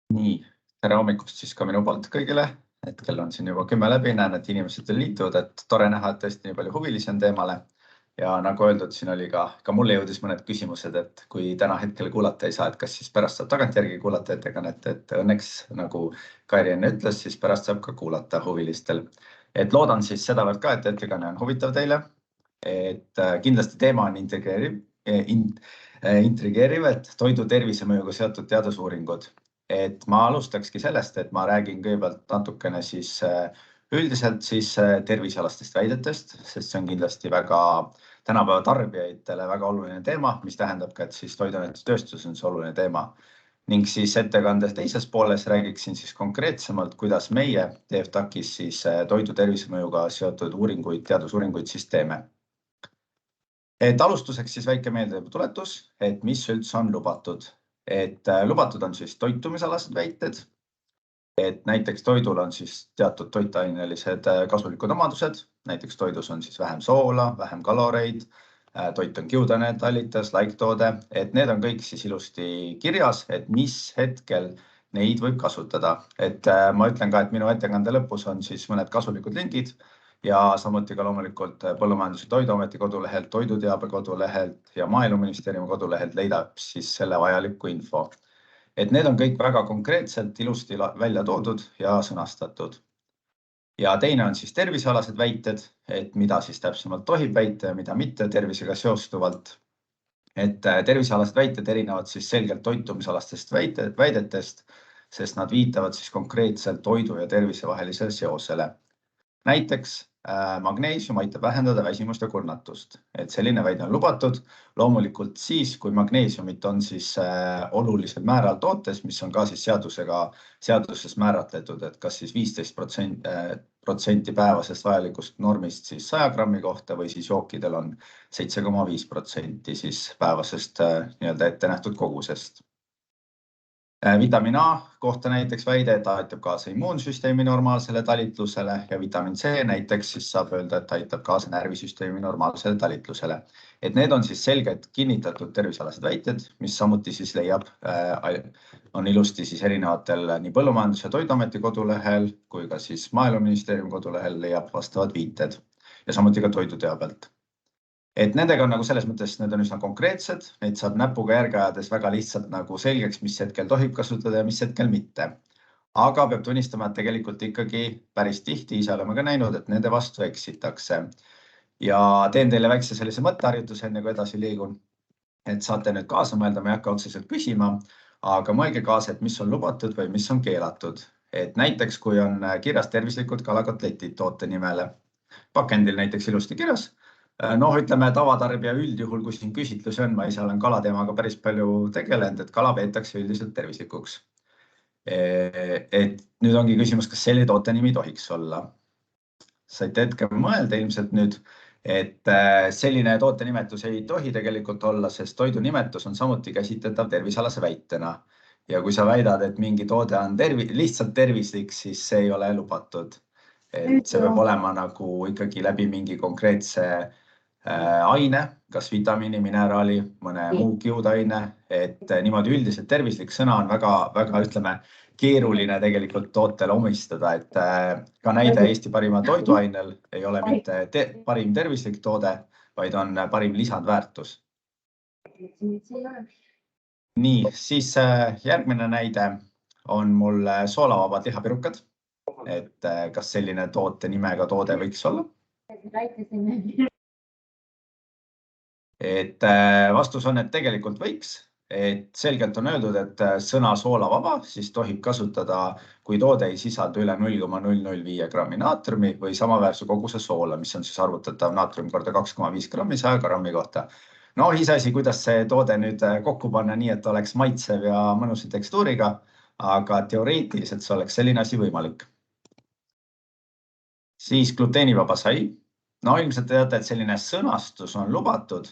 Nii, tere hommikust siis ka minu poolt kõigile. Hetkel on siin juba 10 läbi, näen, et inimesed liituvad, et tore näha, et tõesti nii palju huvilisi on teemale. Ja nagu öeldud, siin oli ka mulle jõudis mõned küsimused, et kui täna hetkel kuulata ei saa, et kas siis pärast saab tagantjärgi kuulata ettekannet, et õnneks nagu Kairi enne ütles, siis pärast saab ka kuulata huvilistel. Et loodan siis sedavõrd ka, et ettekanne on huvitav teile. Et kindlasti teema on intrigeeriv, et toidu tervisemõjuga seotud teadusuuringud. Et ma alustakski sellest, et ma räägin kõigepealt natukene siis üldiselt siis tervisealastest väidetest, sest see on kindlasti väga tänapäeva tarbijaitele väga oluline teema, mis tähendab ka, et siis toiduainetööstus on see oluline teema. Ning siis ettekande teises pooles räägiksin siis konkreetsemalt, kuidas meie TFTAC-is siis toidu tervisemõjuga seotud teadusuuringuid siis teeme. Et alustuseks siis väike meeldetuletus, et mis üldse on lubatud. Et lubatud on siis toitumisalased väited, et näiteks toidul on siis teatud toitainelised kasulikud omadused, näiteks toidus on siis vähem soola, vähem kaloreid, toit on kiudane, tallitas, laiktoode, et need on kõik siis ilusti kirjas, et mis hetkel neid võib kasutada. Et ma ütlen ka, et minu ettekande lõpus on siis mõned kasulikud lingid ja samuti ka loomulikult Põllumajandus- ja Toiduameti kodulehelt, Toiduteabe kodulehelt ja Maaeluministeeriumi kodulehelt leidab siis selle vajaliku info. Et need on kõik väga konkreetselt ilusti välja toodud ja sõnastatud. Ja teine on siis tervisealased väited, et mida siis täpsemalt tohib väita ja mida mitte tervisega seostuvalt. Et tervisealased väited erinevad siis selgelt toitumisalastest väidetest, sest nad viitavad siis konkreetselt toidu ja tervise vahelisele seosele. Näiteks magneesium aitab vähendada väsimust ja kurnatust, et selline väide on lubatud. Loomulikult siis, kui magneesiumit on siis olulisel määral tootes, mis on ka siis seaduses määratletud, et kas siis 15% päevasest vajalikust normist siis 100 grammi kohta või siis jookidel on 7,5% siis päevasest nii-öelda ette nähtud kogusest. Vitamiin A kohta näiteks väide, et aitab kaasa immuunsüsteemi normaalsele talitlusele ja vitamiin C näiteks siis saab öelda, et aitab kaasa närvisüsteemi normaalsele talitlusele. Et need on siis selged kinnitatud tervisealased väited, mis samuti siis on ilusti siis erinevatel nii Põllumajandus- ja Toiduameti kodulehel kui ka siis Maaeluministeeriumi kodulehel leiab vastavad viited ja samuti ka Toiduteabelt. Et nendega on nagu selles mõttes, need on üsna konkreetsed, neid saab näpuga järge ajades väga lihtsalt nagu selgeks, mis hetkel tohib kasutada ja mis hetkel mitte. Aga peab tunnistama, et tegelikult ikkagi päris tihti ise oleme ka näinud, et nende vastu eksitakse. Ja teen teile väikse sellise mõtteharjutuse, enne kui edasi liigun. Et saate nüüd kaasa mõelda, ma ei hakka otseselt küsima, aga mõelge kaasa, et mis on lubatud või mis on keelatud. Et näiteks, kui on kirjas tervislikud kalakotletid toote nimele, pakendil näiteks ilusti kirjas, ütleme tavatarbija üldjuhul, kui siin küsitlusi on, ma ise olen kalateemaga päris palju tegelenud, et kala peetakse üldiselt tervislikuks. Et nüüd ongi küsimus, kas selle toote nimi tohiks olla. Saite hetke mõelda ilmselt nüüd, et selline toote nimetus ei tohi tegelikult olla, sest toidu nimetus on samuti käsitletav tervisealase väitena. Ja kui sa väidad, et mingi toode on lihtsalt tervislik, siis see ei ole lubatud. Et see peab olema nagu ikkagi läbi mingi konkreetse aine, kas vitamiini, mineraali, mõne muu kiudaine, et niimoodi üldiselt tervislik sõna on väga ütleme, keeruline tegelikult tootele omistada, et ka näide Eesti parima toiduainel ei ole mitte parim tervislik toode, vaid on parim lisandväärtus. Nii, siis järgmine näide on mul soolavabad lihapirukad, et kas selline toote nimega toode võiks olla? Et vastus on, et tegelikult võiks, et selgelt on öeldud, et sõna soolavaba siis tohib kasutada, kui toode ei sisalda üle 0,005 grammi naatriumi või samaväärse koguse soola, mis on siis arvutatav naatrium korda 2,5 grammi 100 grammi kohta. No iseasi, kuidas see toode nüüd kokku panna nii, et oleks maitsev ja mõnusa tekstuuriga, aga teoreetiliselt see oleks selline asi võimalik. Siis gluteenivaba sai. No ilmselt te teate, et selline sõnastus on lubatud,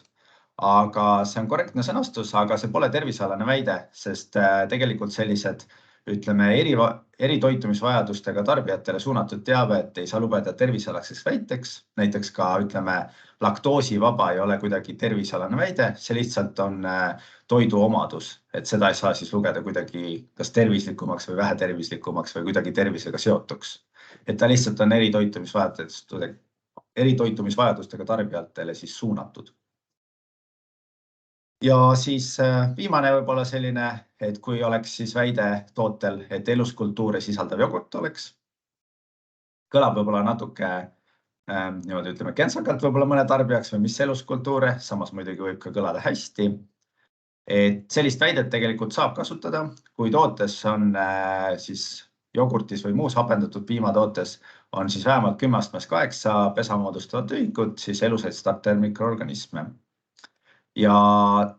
aga see on korrektne sõnastus, aga see pole tervisealane väide, sest tegelikult sellised ütleme, eritoitumisvajadustega tarbijatele suunatud teave, et ei saa lubada tervisealaseks väiteks. Näiteks ka, ütleme, laktoosivaba ei ole kuidagi tervisealane väide, see lihtsalt on toidu omadus, et seda ei saa siis lugeda kuidagi kas tervislikumaks või vähetervislikumaks või kuidagi tervisega seotuks. Et ta lihtsalt on eritoitumisvajadustega tarbijatele siis suunatud. Ja siis viimane võib-olla selline, et kui oleks siis väide tootel, et eluskultuure sisaldav jogurt oleks, kõlab võib-olla natuke niimoodi, ütleme, kentsakalt võib-olla mõne tarbijaks või mis eluskultuure, samas muidugi võib ka kõlada hästi. Et sellist väidet tegelikult saab kasutada, kui tootes on siis jogurtis või muus hapendatud piimatootes on siis vähemalt 10-8 pesa moodustavat ühikut, siis elusaid startermikroorganisme. Ja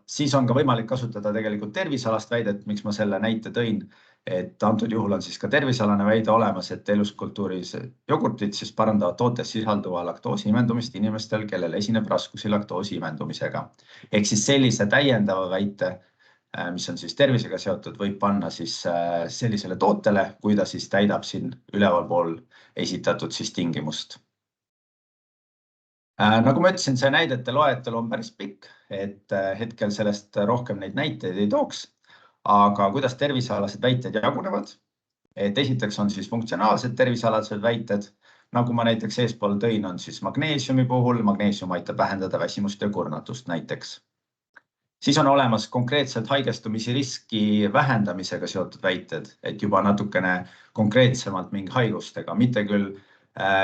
siis on ka võimalik kasutada tegelikult tervisealast väidet, miks ma selle näite tõin, et antud juhul on siis ka tervisealane väide olemas, et eluskultuuris jogurtid siis parandavad tootes sisalduva laktoosi imendumist inimestel, kellel esineb raskusi laktoosi imendumisega. Ehk siis sellise täiendava väite, mis on siis tervisega seotud, võib panna siis sellisele tootele, kui ta siis täidab siin ülevalpool esitatud siis tingimust. Nagu ma ütlesin, see näidete loetelu on päris pikk, et hetkel sellest rohkem neid näiteid ei tooks, aga kuidas tervisealased väited jagunevad? Et esiteks on siis funktsionaalsed tervisealased väited, nagu ma näiteks eespool tõin, on siis magneesiumi puhul, magneesium aitab vähendada väsimust ja kurnatust näiteks. Siis on olemas konkreetselt haigestumisi riski vähendamisega seotud väited, et juba natukene konkreetsemalt mingi haigustega, mitte küll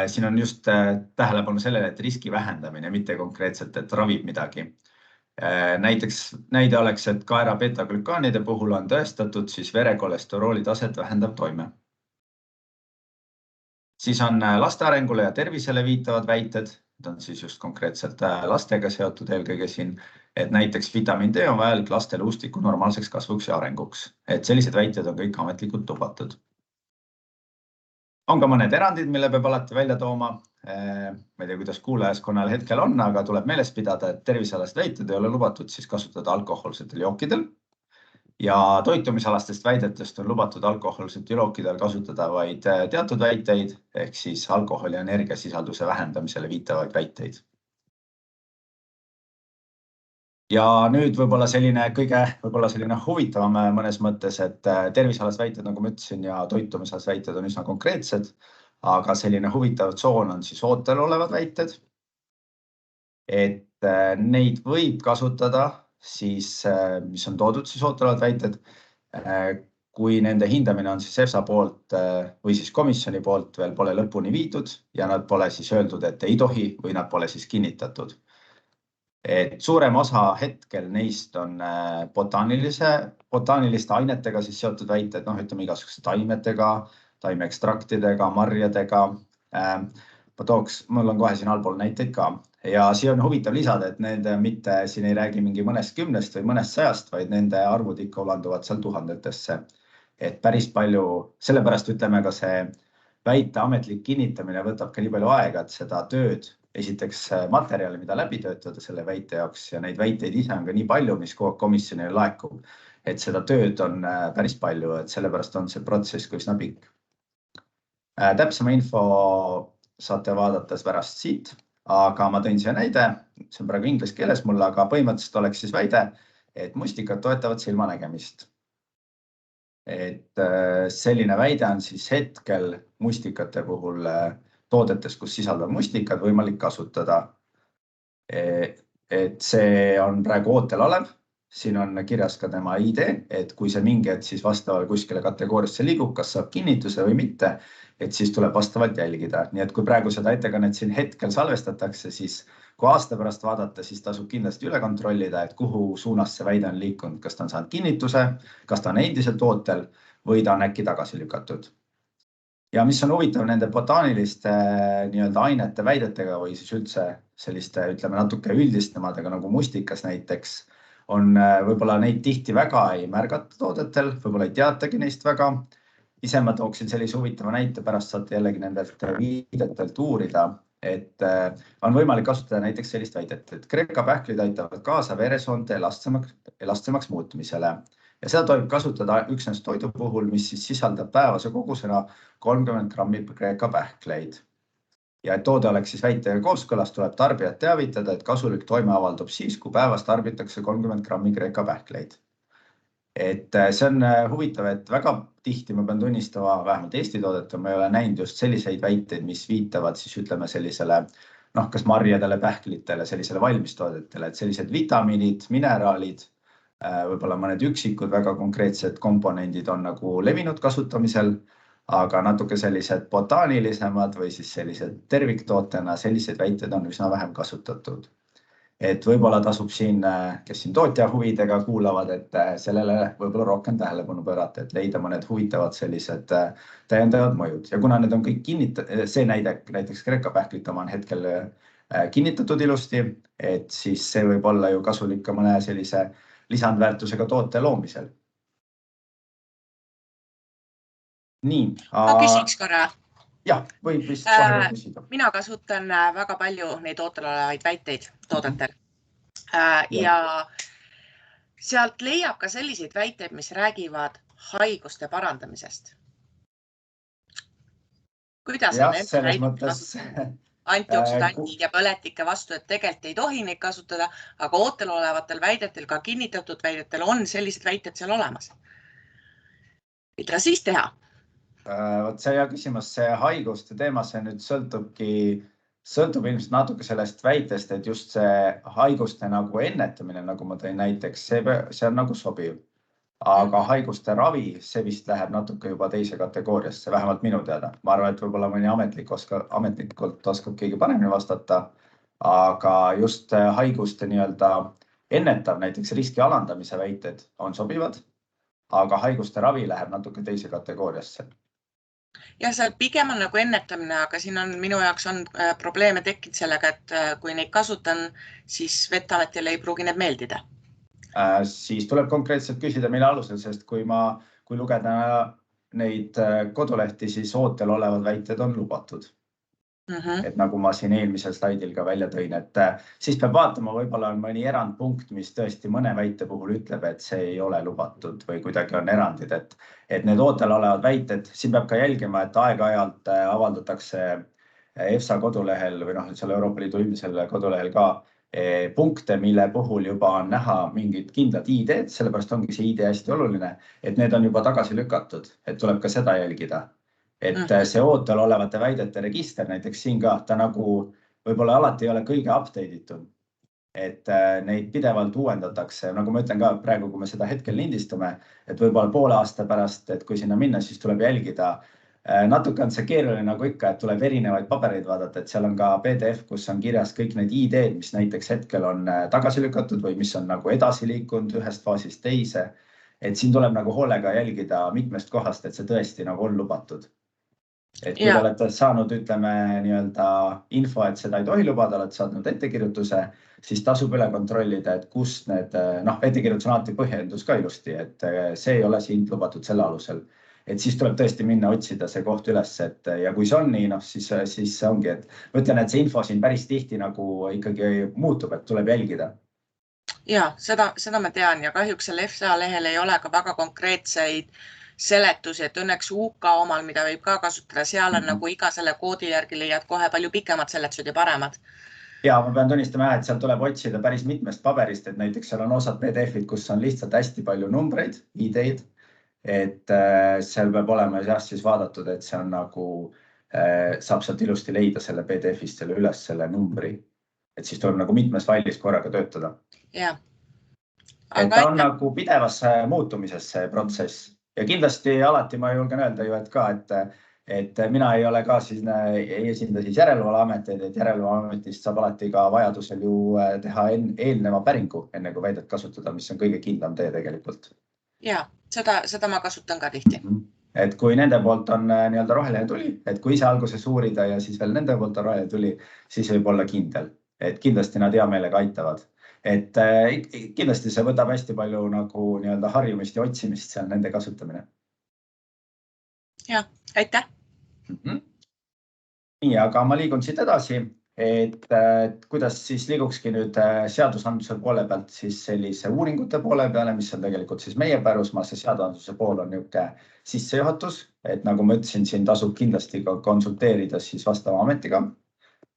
siin on just tähelepanu sellele, et riski vähendamine, mitte konkreetselt, et ravib midagi. Näiteks näide oleks, et kaera beta-glükaanide puhul on tõestatud siis verekolesterooli taset vähendav toime. Siis on laste arengule ja tervisele viitavad väited, need on siis just konkreetselt lastega seotud eelkõige siin, et näiteks vitamiin D on vajalik lastele uustiku normaalseks kasvuks ja arenguks. Et sellised väited on kõik ametlikult lubatud. On ka mõned erandid, mille peab alati välja tooma. Ma ei tea, kuidas kuulajaskonnal hetkel on, aga tuleb meeles pidada, et tervisealast väited ei ole lubatud siis kasutada alkoholsetel jookidel. Ja toitumisalastest väidetest on lubatud alkoholsetel jookidel kasutada vaid teatud väiteid, ehk siis alkoholi ja energiasisalduse vähendamisele viitavaid väiteid. Ja nüüd võib-olla selline huvitavam mõnes mõttes, et tervisealased väited, nagu ma ütlesin, ja toitumisalased väited on üsna konkreetsed, aga selline huvitav tsoon on siis ootel olevad väited. Et neid võib kasutada siis, mis on toodud siis ootel olevad väited, kui nende hindamine on siis EFSA poolt või siis komisjoni poolt veel pole lõpuni viidud ja nad pole siis öeldud, et ei tohi või nad pole siis kinnitatud. Et suurem osa hetkel neist on botaaniliste ainetega siis seotud väited, ütleme igasuguste taimetega, taimeekstraktidega, marjadega. Mul on kohe siin allpool näiteid ka. Ja siin on huvitav lisada, et nende mitte siin ei räägi mingi mõnest 10 või mõnest 100, vaid nende arvud ikka ulanduvad seal tuhandetesse. Et päris palju, sellepärast ütleme ka see väite ametlik kinnitamine võtab ka nii palju aega, et seda tööd, esiteks materjali, mida läbi töötada selle väite jaoks ja neid väiteid ise on ka nii palju, mis komisjonile laekub, et seda tööd on päris palju, et sellepärast on see protsess üsna pikk. Täpsema info saate vaadates pärast siit, aga ma tõin siia näide, see on praegu inglise keeles mul, aga põhimõtteliselt oleks siis väide, et mustikad toetavad silmanägemist. Et selline väide on siis hetkel mustikate puhul toodetes, kus sisaldab mustikad, võimalik kasutada. Et see on praegu ootel olev, siin on kirjas ka tema ID, et kui see mingi hetk siis vastavalt kuskile kategooriasse liigub, kas saab kinnituse või mitte, et siis tuleb vastavalt jälgida. Nii et kui praegu seda ettekannet siin hetkel salvestatakse, siis kui aasta pärast vaadata, siis tasub kindlasti üle kontrollida, et kuhu suunas see väide on liikunud, kas ta on saanud kinnituse, kas ta on endiselt ootel või ta on äkki tagasi lükatud. Ja mis on huvitav nende botaaniliste ainete väidetega või siis üldse selliste, ütleme natuke üldistnemadega nagu mustikas näiteks, on võib-olla neid tihti väga ei märgata toodetel, võib-olla ei teatagi neist väga. Ise ma tooksin sellise huvitava näite, pärast saate jällegi nendelt viidetelt uurida, et on võimalik kasutada näiteks sellist väidet, et kreeka pähklid aitavad kaasa veresoonte elastsemaks muutumisele. ja seda tohib kasutada üksnes toidu puhul, mis siis sisaldab päevase kogusena 30 grammi kreeka pähkleid. Ja et toode oleks siis väitega kooskõlas, tuleb tarbijat teavitada, et kasulik toime avaldub siis, kui päevas tarbitakse 30 grammi kreeka pähkleid. Et see on huvitav, et väga tihti ma pean tunnistama, vähemalt Eesti toodetel ma ei ole näinud just selliseid väiteid, mis viitavad siis ütleme sellisele, kas marjadele, pähklitele, sellisele valmistoodetele, et sellised vitamiinid, mineraalid, võib-olla mõned üksikud väga konkreetsed komponendid on nagu levinud kasutamisel, aga natuke sellised botaanilisemad või siis sellised terviktootena, selliseid väiteid on üsna vähem kasutatud. Et võib-olla tasub siin, kes siin tootja huvidega kuulavad, et sellele võib-olla rohkem tähelepanu pöörata, et leida mõned huvitavad sellised täiendavad mõjud. Ja kuna need on kõik see näiteks kreeka pähklit oma on hetkel kinnitatud ilusti, et siis see võib olla ju kasulik ka mõne sellise lisandväärtusega toote loomisel. Nii. Ma küsiks korra. Jah, võib vist kohe küsida. Mina kasutan väga palju neid ootel olevaid väiteid toodetel. Ja sealt leiab ka selliseid väiteid, mis räägivad haiguste parandamisest. Kuidas on selles mõttes antioksidantid ja põletike vastu, et tegelikult ei tohi neid kasutada, aga ootel olevatel väidetel, ka kinnitatud väidetel on sellised väited seal olemas. Mida siis teha? Võt see hea küsimus, see haiguste teema, see nüüd sõltub ilmselt natuke sellest väitest, et just see haiguste nagu ennetamine, nagu ma tõin näiteks, see on nagu sobiv. Aga haiguste ravi, see vist läheb natuke juba teise kategooriasse, vähemalt minu teada. Ma arvan, et võib-olla mõni ametlikult oskab keegi paremini vastata, aga just haiguste ennetav, näiteks riski alandamise väited on sobivad, aga haiguste ravi läheb natuke teise kategooriasse. Ja seal pigem on nagu ennetamine, aga siin on minu jaoks on probleeme tekkinud sellega, et kui neid kasutan, siis Veteametile ei pruugi need meeldida. Siis tuleb konkreetselt küsida mille alusel, sest kui lugeda neid kodulehti, siis ootel olevad väited on lubatud. Et nagu ma siin eelmisel slaidil ka välja tõin, et siis peab vaatama, võib-olla on mõni erandpunkt, mis tõesti mõne väite puhul ütleb, et see ei ole lubatud või kuidagi on erandid, et need ootel olevad väited, siin peab ka jälgima, et aeg-ajalt avaldatakse EFSA kodulehel või seal Euroopa Liidu üldisel kodulehel ka punkte, mille puhul juba on näha mingid kindlad ID-d, sellepärast ongi see ID hästi oluline, et need on juba tagasi lükatud, et tuleb ka seda jälgida. Et see ootel olevate väidete register näiteks siin ka, ta nagu võib-olla alati ei ole kõige updateitum, et neid pidevalt uuendatakse. Nagu ma ütlen ka praegu, kui me seda hetkel lindistame, et võib-olla poole aasta pärast, et kui sinna minna, siis tuleb jälgida. Natuke on see keeruline nagu ikka, et tuleb erinevaid pabereid vaadata, et seal on ka PDF, kus on kirjas kõik need ID-d, mis näiteks hetkel on tagasi lükatud või mis on nagu edasi liikunud ühest faasist teise. Et siin tuleb nagu hoolega jälgida mitmest kohast, et see tõesti nagu on lubatud. Et kui te olete saanud, ütleme, info, et seda ei tohi lubada, olete saanud ettekirjutuse, siis tasub üle kontrollida, et kust need, ettekirjutus on alati põhjendus ka ilusti, et see ei ole siin lubatud selle alusel. Et siis tuleb tõesti minna otsida see koht üles, ja kui see on nii, siis ongi, et ma ütlen, et see info siin päris tihti nagu ikkagi muutub, et tuleb jälgida. Ja, seda ma tean ja kahjuks selle EFSA lehel ei ole ka väga konkreetseid seletusi, et õnneks UK omal, mida võib ka kasutada, seal on nagu iga selle koodi järgi leiad kohe palju pikemad seletused ja paremad. Ja ma pean tunnistama, et seal tuleb otsida päris mitmest paberist, et näiteks seal on osad PDF-id, kus on lihtsalt hästi palju numbreid, ID-d, et seal peab olema siis vaadatud, et see on nagu, saab sealt ilusti leida selle PDF-ist selle üles selle numbri, et siis tuleb nagu mitmes failis korraga töötada. Ja. Et ta on nagu pidevas muutumises see protsess. Ja kindlasti alati ma julgen öelda ju, et ka, et mina ei ole ka siis, ei esinda siis järelevalveameteid, et järelevalveametist saab alati ka vajadusel ju teha eelneva päringu, enne kui väidet kasutada, mis on kõige kindlam tee tegelikult. Ja, seda ma kasutan ka tihti. Et kui nende poolt on roheline tuli, et kui ise alguses uurida ja siis veel nende poolt on roheline tuli, siis võib olla kindel, et kindlasti nad hea meelega aitavad. Et kindlasti see võtab hästi palju nagu harjumist ja otsimist seal nende kasutamine. Ja, aitäh! Nii, aga ma liigun siit edasi et kuidas siis liigukski nüüd seadusandluse poole pealt siis sellise uuringute poole peale, mis on tegelikult siis meie pärusmaa, see seadusandluse pool on niisugune sissejuhatus, et nagu ma ütlesin, siin tasub kindlasti ka konsulteerida siis vastava ametiga,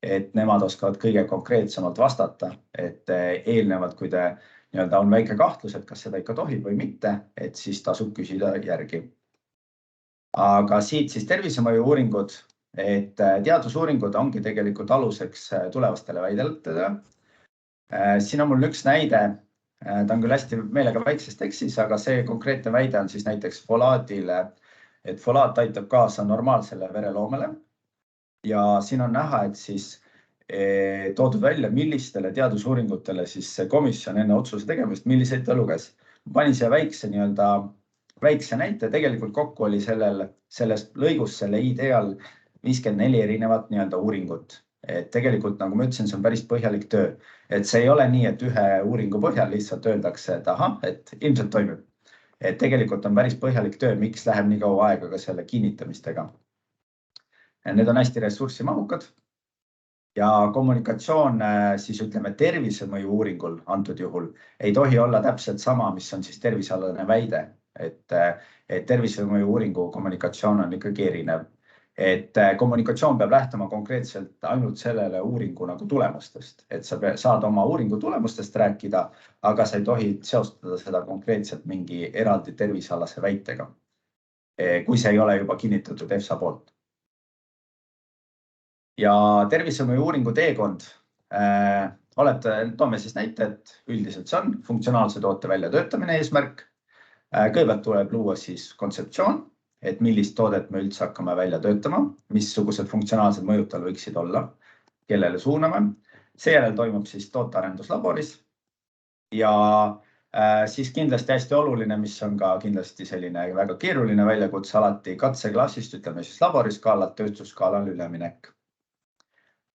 et nemad oskavad kõige konkreetsemalt vastata, et eelnevalt, kui te nii-öelda on väike kahtlus, et kas seda ikka tohib või mitte, et siis tasub küsida järgi. Aga siit siis tervisemõju uuringud, et teadusuuringud ongi tegelikult aluseks tulevastele väideldele. Siin on mul üks näide, ta on küll hästi meelega väikses tekstis, aga see konkreetne väide on siis näiteks folaadile, et folaat aitab kaasa normaalsele vereloomele. Ja siin on näha, et siis toodud välja, millistele teadusuuringutele siis komisjon enne otsuse tegemist, milliseid ta luges. Panin siia väikse näite, tegelikult kokku oli selles lõigus selle ideal 54 erinevat nii-öelda uuringut. Et tegelikult, nagu ma ütlesin, see on päris põhjalik töö. Et see ei ole nii, et ühe uuringu põhjal lihtsalt öeldakse, et ahah, et ilmselt toimib. Et tegelikult on päris põhjalik töö, miks läheb nii kaua aega ka selle kinnitamistega. Need on hästi ressursimahukad. Ja kommunikatsioon siis ütleme tervisemõju uuringul antud juhul ei tohi olla täpselt sama, mis on siis tervisealane väide. Et tervisemõju uuringu kommunikatsioon on ikkagi erinev. Et kommunikatsioon peab lähtuma konkreetselt ainult sellele uuringu nagu tulemustest. Et sa saad oma uuringu tulemustest rääkida, aga sa ei tohi seostada seda konkreetselt mingi eraldi tervisealase väitega, kui see ei ole juba kinnitatud EFSA poolt. Ja tervisemõju uuringu teekond. Toome siis näite, et üldiselt see on funktsionaalse toote väljatöötamine eesmärk. Kõigepealt tuleb luua siis kontseptsioon, et millist toodet me üldse hakkame välja töötama, missugused funktsionaalsed mõjud tal võiksid olla, kellele suuname. Seejärel toimub siis tootearenduslaboris ja siis kindlasti hästi oluline, mis on ka kindlasti selline väga keeruline väljakutse alati katseklassist, ütleme siis laboriskaalalt tööstusskaalal üleminek.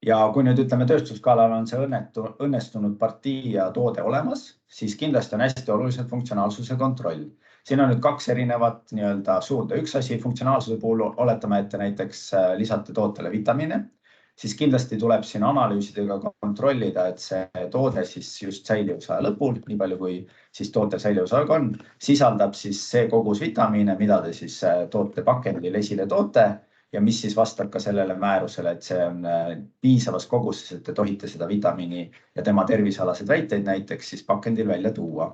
Ja kui nüüd ütleme tööstusskaalal on see õnnestunud partii ja toode olemas, siis kindlasti on hästi oluliselt funktsionaalsuse kontroll. Siin on nüüd kaks erinevat nii-öelda suurde. Üks asi funktsionaalsuse puhul oletame, et näiteks lisate tootele vitamiine, siis kindlasti tuleb siin analüüsidega kontrollida, et see toode siis just säilivusaja lõpul, nii palju kui siis toote säilivusajaga on, sisaldab siis see kogus vitamiine, mida te siis toote pakendil esile toote ja mis siis vastab ka sellele määrusele, et see on piisavas koguses, et te tohite seda vitamiini ja tema tervisealased väiteid näiteks siis pakendil välja tuua.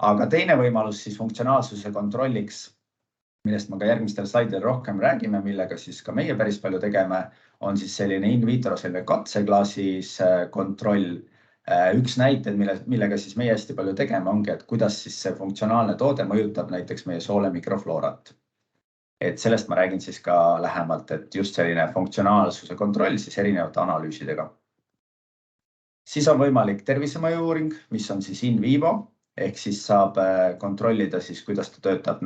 Aga teine võimalus siis funktsionaalsuse kontrolliks, millest ma ka järgmistel slaidil rohkem räägime, millega siis ka meie päris palju tegeme, on siis selline in vitro selline katseklaasis kontroll. Üks näited, millega siis meie hästi palju tegeme, ongi, et kuidas siis see funktsionaalne toode mõjutab näiteks meie soole mikrofloorat. Et sellest ma räägin siis ka lähemalt, et just selline funktsionaalsuse kontroll siis erinevate analüüsidega. Siis on võimalik tervisemõju uuring, mis on siis in vivo, ehk siis saab kontrollida siis, kuidas ta töötab,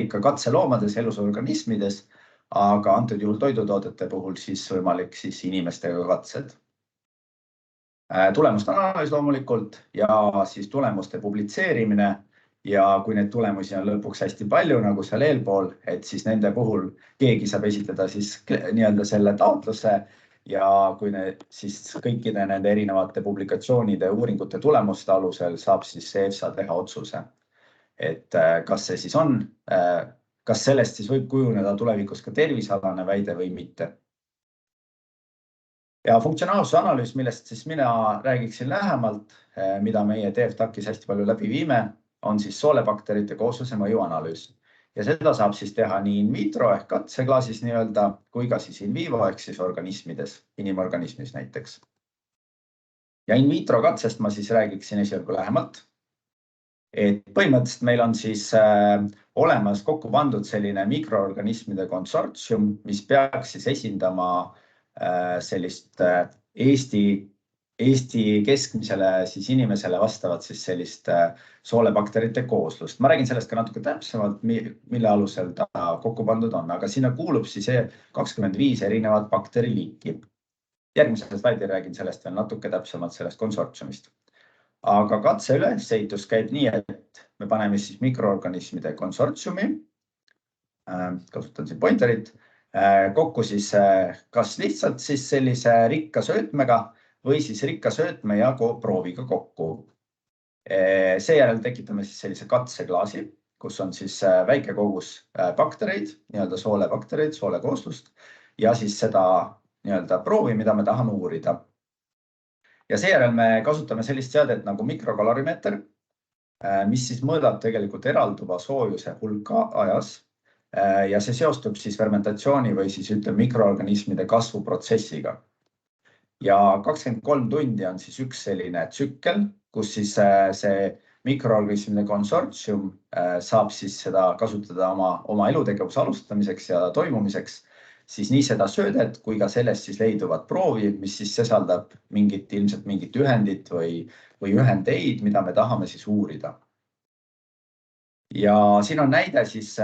ikka katseloomades, elusorganismides, aga antud juhul toidutoodete puhul siis võimalik siis inimestega katsed. Tulemuste analüüs loomulikult ja siis tulemuste publitseerimine. Ja kui need tulemusi on lõpuks hästi palju, nagu seal eelpool, et siis nende puhul keegi saab esitada siis nii-öelda selle taotluse ja kui siis kõikide nende erinevate publikatsioonide uuringute tulemuste alusel saab siis EFSA teha otsuse, et kas see siis on, kas sellest siis võib kujuneda tulevikus ka tervisealane väide või mitte. Ja funktsionaalsuse analüüs, millest siis mina räägiksin lähemalt, mida meie TFTAC-is hästi palju läbi viime, on siis soolebakterite koosluse mõju analüüs. Ja seda saab siis teha nii in vitro ehk katseklaasis nii-öelda, kui ka siis in vivo ehk siis organismides, inimorganismis näiteks. Ja in vitro katsest ma siis räägiksin esialgu lähemalt. Et põhimõtteliselt meil on siis olemas kokku pandud selline mikroorganismide konsortsium, mis peaks siis esindama sellist Eesti keskmisele siis inimesele vastavat siis sellist soolebakterite kooslust. Ma räägin sellest ka natuke täpsemalt, mille alusel ta kokku pandud on, aga sinna kuulub siis 25 erinevat bakteriliiki. Järgmisel slaidil räägin sellest veel natuke täpsemalt sellest konsortsiumist. Aga katse ülesehitus käib nii, et me paneme siis mikroorganismide konsortsiumi, kasutan siin pointerit, kokku siis kas lihtsalt siis sellise rikka söötmega või siis rikka söötme ja prooviga kokku. Seejärel tekitame siis sellise katseklaasi, kus on siis väike kogus baktereid, nii-öelda soolebaktereid, soolekooslust ja siis seda nii-öelda proovi, mida me tahame uurida. Ja seejärel me kasutame sellist seadet nagu mikrokalorimeeter, mis siis mõõdab tegelikult eralduva soojuse hulka ajas ja see seostub siis fermentatsiooni või siis ütleme mikroorganismide kasvuprotsessiga. Ja 23 tundi on siis üks selline tsükkel, kus siis see mikroorganismide konsortsium saab siis seda kasutada oma elutegevuse alustamiseks ja toimumiseks, siis nii seda söödet kui ka sellest siis leiduvat proovi, mis siis sisaldab ilmselt mingit ühendit või ühendeid, mida me tahame siis uurida. Ja siin on näide siis,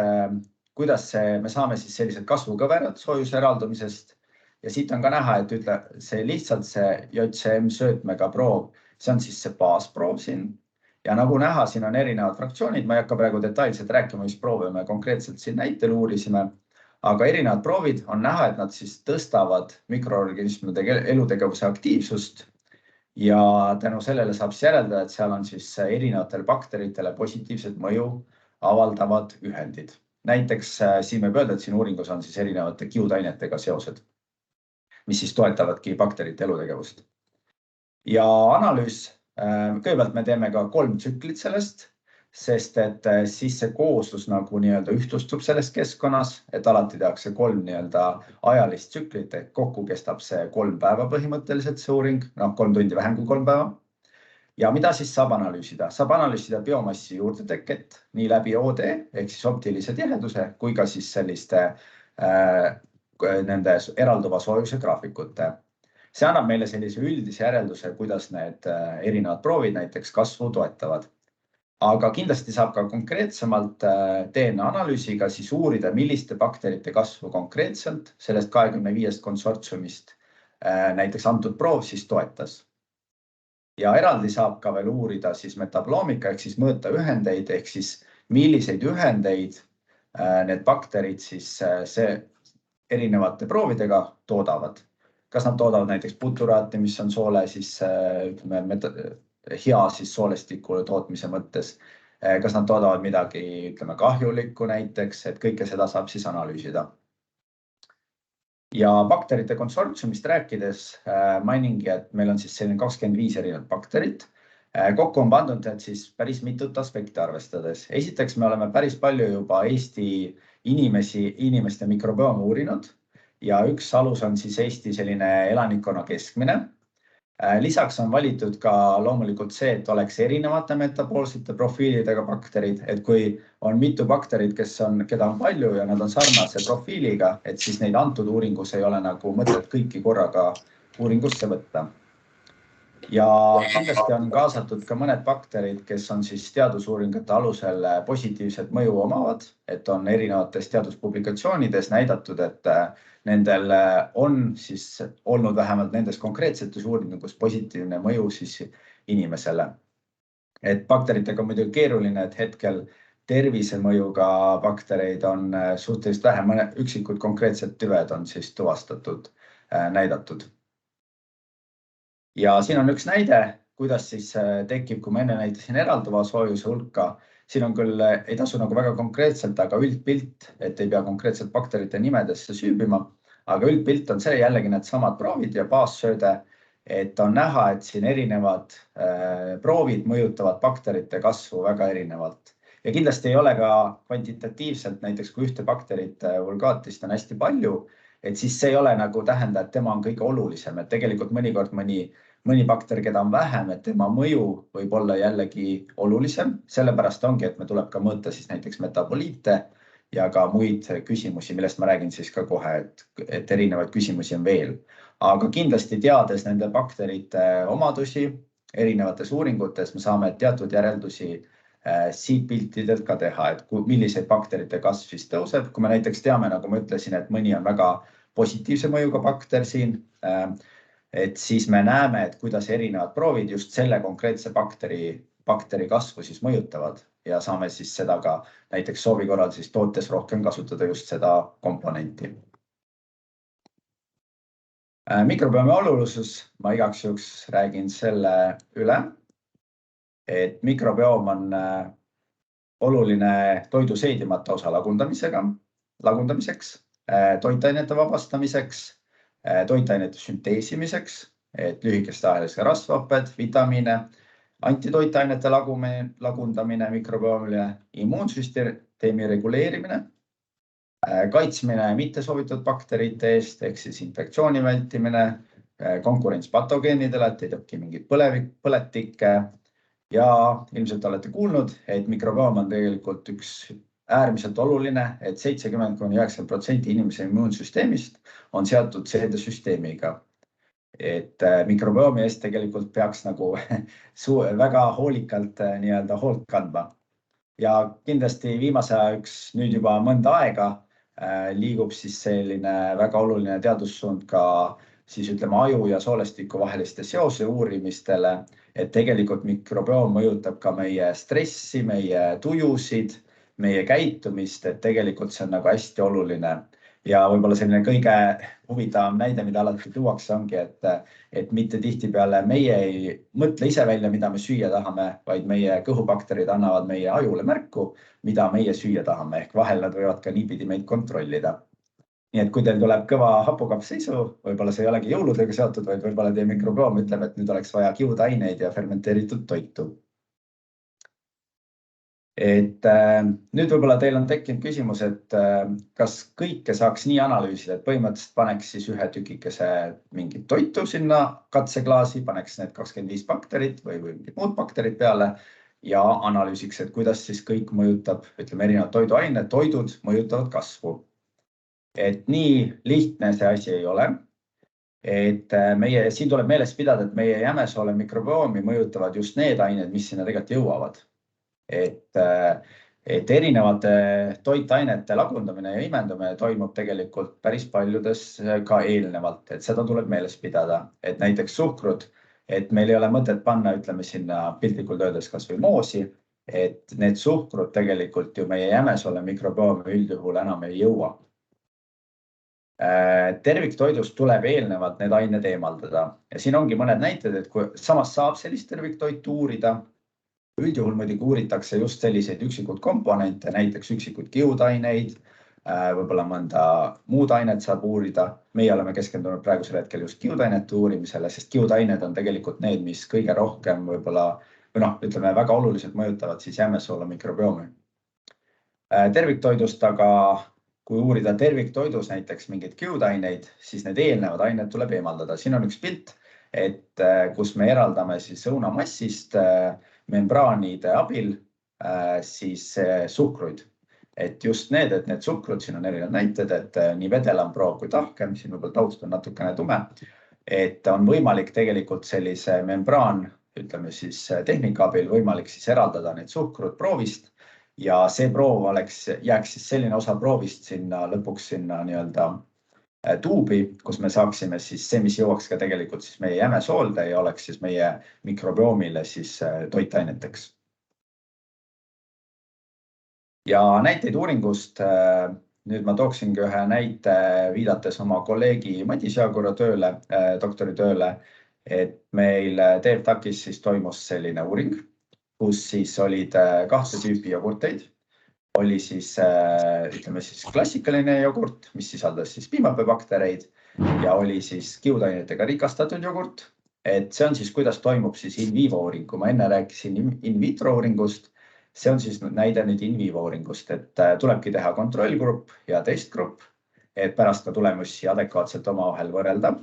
kuidas me saame siis sellised kasvukõverad soojuse eraldumisest. Ja siit on ka näha, et see lihtsalt see JCM söötmega proov, see on siis see baasproov siin. Ja nagu näha, siin on erinevad fraktsioonid, ma ei hakka praegu detailselt rääkima, mis proove me konkreetselt siin näitel uurisime, aga erinevad proovid on näha, et nad siis tõstavad mikroorganismide elutegevuse aktiivsust ja tänu sellele saab siis järeldada, et seal on siis erinevatele bakteritele positiivset mõju avaldavad ühendid. Näiteks siin võib öelda, et siin uuringus on siis erinevate kiudainetega seosed, mis siis toetavadki bakterite elutegevust. Ja analüüs, kõigepealt me teeme ka 3 tsüklit sellest, sest et siis see kooslus nagu nii-öelda ühtlustub selles keskkonnas, et alati tehakse 3 nii-öelda ajalist tsüklit, et kokku kestab see 3 päeva põhimõtteliselt see uuring, 3 tundi vähem kui 3 päeva. Ja mida siis saab analüüsida? Saab analüüsida biomassi juurdeteket nii läbi OD ehk siis optilise tiheduse kui ka siis selliste nende eralduva soojuse graafikute. See annab meile sellise üldise järelduse, kuidas need erinevad proovid näiteks kasvu toetavad. Aga kindlasti saab ka konkreetsemalt DNA analüüsiga siis uurida, milliste bakterite kasvu konkreetselt sellest 25 konsortsiumist näiteks antud proov siis toetas. Ja eraldi saab ka veel uurida siis metaboloomika ehk siis mõõta ühendeid ehk siis milliseid ühendeid need bakterid siis erinevate proovidega toodavad. Kas nad toodavad näiteks buturaati, mis on soole siis hea siis soolestiku tootmise mõttes. Kas nad toodavad midagi kahjulikku näiteks, et kõike seda saab siis analüüsida. Ja bakterite konsortsiumist rääkides mainingi, et meil on siis selline 25 erinevat bakterit. Kokku on pandud siis päris mitut aspekti arvestades. Esiteks me oleme päris palju juba Eesti inimeste mikrobioome uurinud ja üks alus on siis Eesti selline elanikkonna keskmine. Lisaks on valitud ka loomulikult see, et oleks erinevate metaboolsete profiilidega bakterid, et kui on mitu bakterit, keda on palju ja nad on sarnase profiiliga, et siis neid antud uuringus ei ole nagu mõtet kõiki korraga uuringusse võtta. Ja kindlasti on kaasatud ka mõned bakterid, kes on siis teadusuuringute alusel positiivset mõju omavad, et on erinevates teaduspublikatsioonides näidatud, et nendel on siis olnud vähemalt nendes konkreetsetes uuringus positiivne mõju siis inimesele. Et bakteritega on muidugi keeruline, et hetkel tervisemõjuga baktereid on suhteliselt vähem, üksikud konkreetsed tüved on siis tuvastatud, näidatud. Ja siin on üks näide, kuidas siis tekib, kui ma enne näitasin eralduva soojuse hulka. Siin on küll, ei tasu nagu väga konkreetselt, aga üldpilt, et ei pea konkreetselt bakterite nimedesse süübima. Aga üldpilt on see jällegi need samad proovid ja baassööde, et on näha, et siin erinevad proovid mõjutavad bakterite kasvu väga erinevalt. Ja kindlasti ei ole ka kvantitatiivselt, näiteks kui ühte bakterite vulgaatist on hästi palju, et siis see ei ole nagu tähenda, et tema on kõige olulisem, et tegelikult mõnikord mõni bakter, keda on vähem, et tema mõju võib olla jällegi olulisem. Sellepärast ongi, et me tuleb ka mõõta siis näiteks metaboliite ja ka muid küsimusi, millest ma räägin siis ka kohe, et erinevaid küsimusi on veel. Aga kindlasti teades nende bakterite omadusi erinevates uuringutes, me saame teatud järeldusi siit piltidelt ka teha, et milliseid bakterite kasv siis tõuseb. Kui me näiteks teame, nagu ma ütlesin, et mõni on väga positiivse mõjuga bakter siin, et siis me näeme, et kuidas erinevad proovid just selle konkreetse bakteri kasvu siis mõjutavad ja saame siis seda ka näiteks soovi korral siis tootes rohkem kasutada just seda komponenti. Mikrobiomi olulisus, ma igaks juhuks räägin selle üle, et mikrobioom on oluline toidu seedimata osa lagundamiseks, toitainete vabastamiseks, toitainete sünteesimiseks, et lühikeste ajalise rasvhapped, vitamiine, antitoitainete lagundamine mikrobiomile, immuunsüsteemi reguleerimine, kaitsmine mittesoovitud bakterite eest, ehk siis infektsiooni vältimine, konkurents patogeenidele, et ei teki mingit põletikke. Ja ilmselt olete kuulnud, et mikrobiom on tegelikult üks äärmiselt oluline, et 70–90% inimese immuunsüsteemist on seotud seedesüsteemiga. Et mikrobiomi eest tegelikult peaks nagu väga hoolikalt nii-öelda hoolt kandma. Ja kindlasti viimase aja nüüd juba mõnda aega liigub siis selline väga oluline teadussuund ka siis ütleme aju ja soolestiku vaheliste seose uurimistele, et tegelikult mikrobioom mõjutab ka meie stressi, meie tujusid, meie käitumist, et tegelikult see on nagu hästi oluline. Ja võib-olla selline kõige huvitavam näide, mida alati tuuakse, ongi, et mitte tihtipeale meie ei mõtle ise välja, mida me süüa tahame, vaid meie kõhubakterid annavad meie ajule märku, mida meie süüa tahame, ehk vahel nad võivad ka niipidi meid kontrollida. Nii et kui teil tuleb kõva hapukapseisu, võib-olla see ei olegi jõuludega seotud, vaid võib-olla teie mikrobioom ütleb, et nüüd oleks vaja kiudaineid ja fermenteeritud toitu. Et nüüd võib-olla teil on tekkinud küsimus, et kas kõike saaks nii analüüsida, et põhimõtteliselt paneks siis ühe tükikese mingit toitu sinna katseklaasi, paneks need 25 bakterit või mingid muud bakterid peale ja analüüsiks, et kuidas siis kõik mõjutab, ütleme erinevad toiduained, toidud mõjutavad kasvu. Et nii lihtne see asi ei ole. Et siin tuleb meeles pidada, et meie jämesoole mikrobiomi mõjutavad just need ained, mis sinna tegelikult jõuavad. Et erinevate toitainete lagundamine ja imendumine toimub tegelikult päris paljudes ka eelnevalt, et seda tuleb meeles pidada. Et näiteks suhkrud, et meil ei ole mõtet panna, ütleme sinna piltlikult öeldes kas või moosi, et need suhkrud tegelikult ju meie jämesoole mikrobiomi üldjuhul enam ei jõua. Terviktoidust tuleb eelnevalt need ained eemaldada ja siin ongi mõned näited, et kui samas saab sellist terviktoitu uurida, üldjuhul muidugi uuritakse just selliseid üksikud komponente, näiteks üksikud kiudaineid, võib-olla mõnda muud ainet saab uurida. Meie oleme keskendunud praegusel hetkel just kiudainete uurimisele, sest kiudained on tegelikult need, mis kõige rohkem võib-olla, ütleme väga oluliselt mõjutavad siis jämesoole mikrobiomi. Terviktoidust aga kui uurida terviktoidus näiteks mingeid kiudaineid, siis need eelnevad ained tuleb eemaldada. Siin on üks pilt, et kus me eraldame siis õunamassist membraanide abil siis suhkruid. Et just need suhkrud, siin on erinevad näited, et nii vedelam proov kui tahkem, siin võib-olla taust on natukene tume, et on võimalik tegelikult sellise membraan, ütleme siis tehnika abil võimalik siis eraldada need suhkrud proovist. Ja see proov jääks siis selline osa proovist lõpuks sinna nii-öelda tuubi, kus me saaksime siis see, mis jõuaks ka tegelikult siis meie jämesoolde ja oleks siis meie mikrobiomile siis toitaineteks. Ja näiteid uuringust, nüüd ma tooksingi ühe näite viidates oma kolleegi Madis Jaagura tööle, doktoritööle, et meil TFTACis siis toimus selline uuring, kus siis olid kahte tüüpi jogurteid. Oli siis, ütleme siis klassikaline jogurt, mis sisaldas siis piimapeebaktereid ja oli siis kiudainetega rikastatud jogurt. Et see on siis, kuidas toimub siis in vivo uuring. Kui ma enne rääkisin in vitro uuringust, see on siis näide nüüd in vivo uuringust, et tulebki teha kontrollgrupp ja testgrupp, et pärast ka tulemusi adekvaatselt omavahel võrrelda.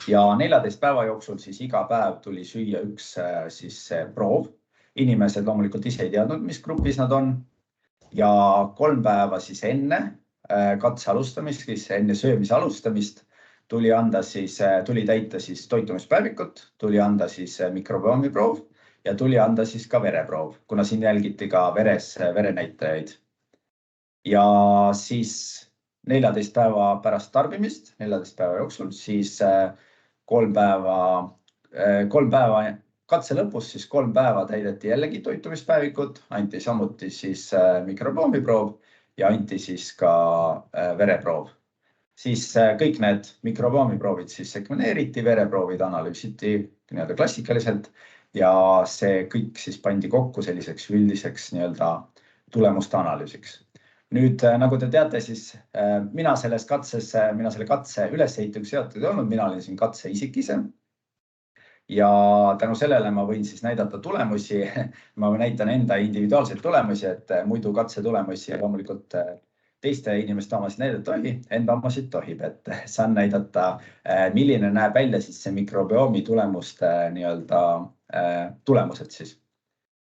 Ja 14 päeva jooksul siis iga päev tuli süüa üks siis proov. Inimesed loomulikult ise ei teadnud, mis grupis nad on. Ja 3 päeva siis enne katse alustamist, enne söömise alustamist tuli täita siis toitumispäevikut, tuli anda siis mikrobiomi proov ja tuli anda siis ka vereproov, kuna siin jälgiti ka verenäitajaid. Ja siis 14 päeva pärast tarbimist, 14 päeva jooksul, siis 3 päeva katse lõpus, siis 3 päeva täideti jällegi toitumispäevikut, anti samuti siis mikrobiomi proov ja anti siis ka vereproov. siis kõik need mikrobiomiproovid siis sekveneeriti, vereproovid analüüsiti nii-öelda klassikaliselt ja see kõik siis pandi kokku selliseks üldiseks nii-öelda tulemuste analüüsiks. Nüüd, nagu te teate, siis mina selle katse ülesehituks seotud ei olnud, mina olin siin katse isik ise. Ja tänu sellele ma võin siis näidata tulemusi, ma näitan enda individuaalseid tulemusi, et muidu katse tulemusi loomulikult teiste inimeste omasid näidata tohi, enda omasid tohib, et saan näidata, milline näeb välja siis see mikrobiomi tulemuste nii-öelda tulemused siis.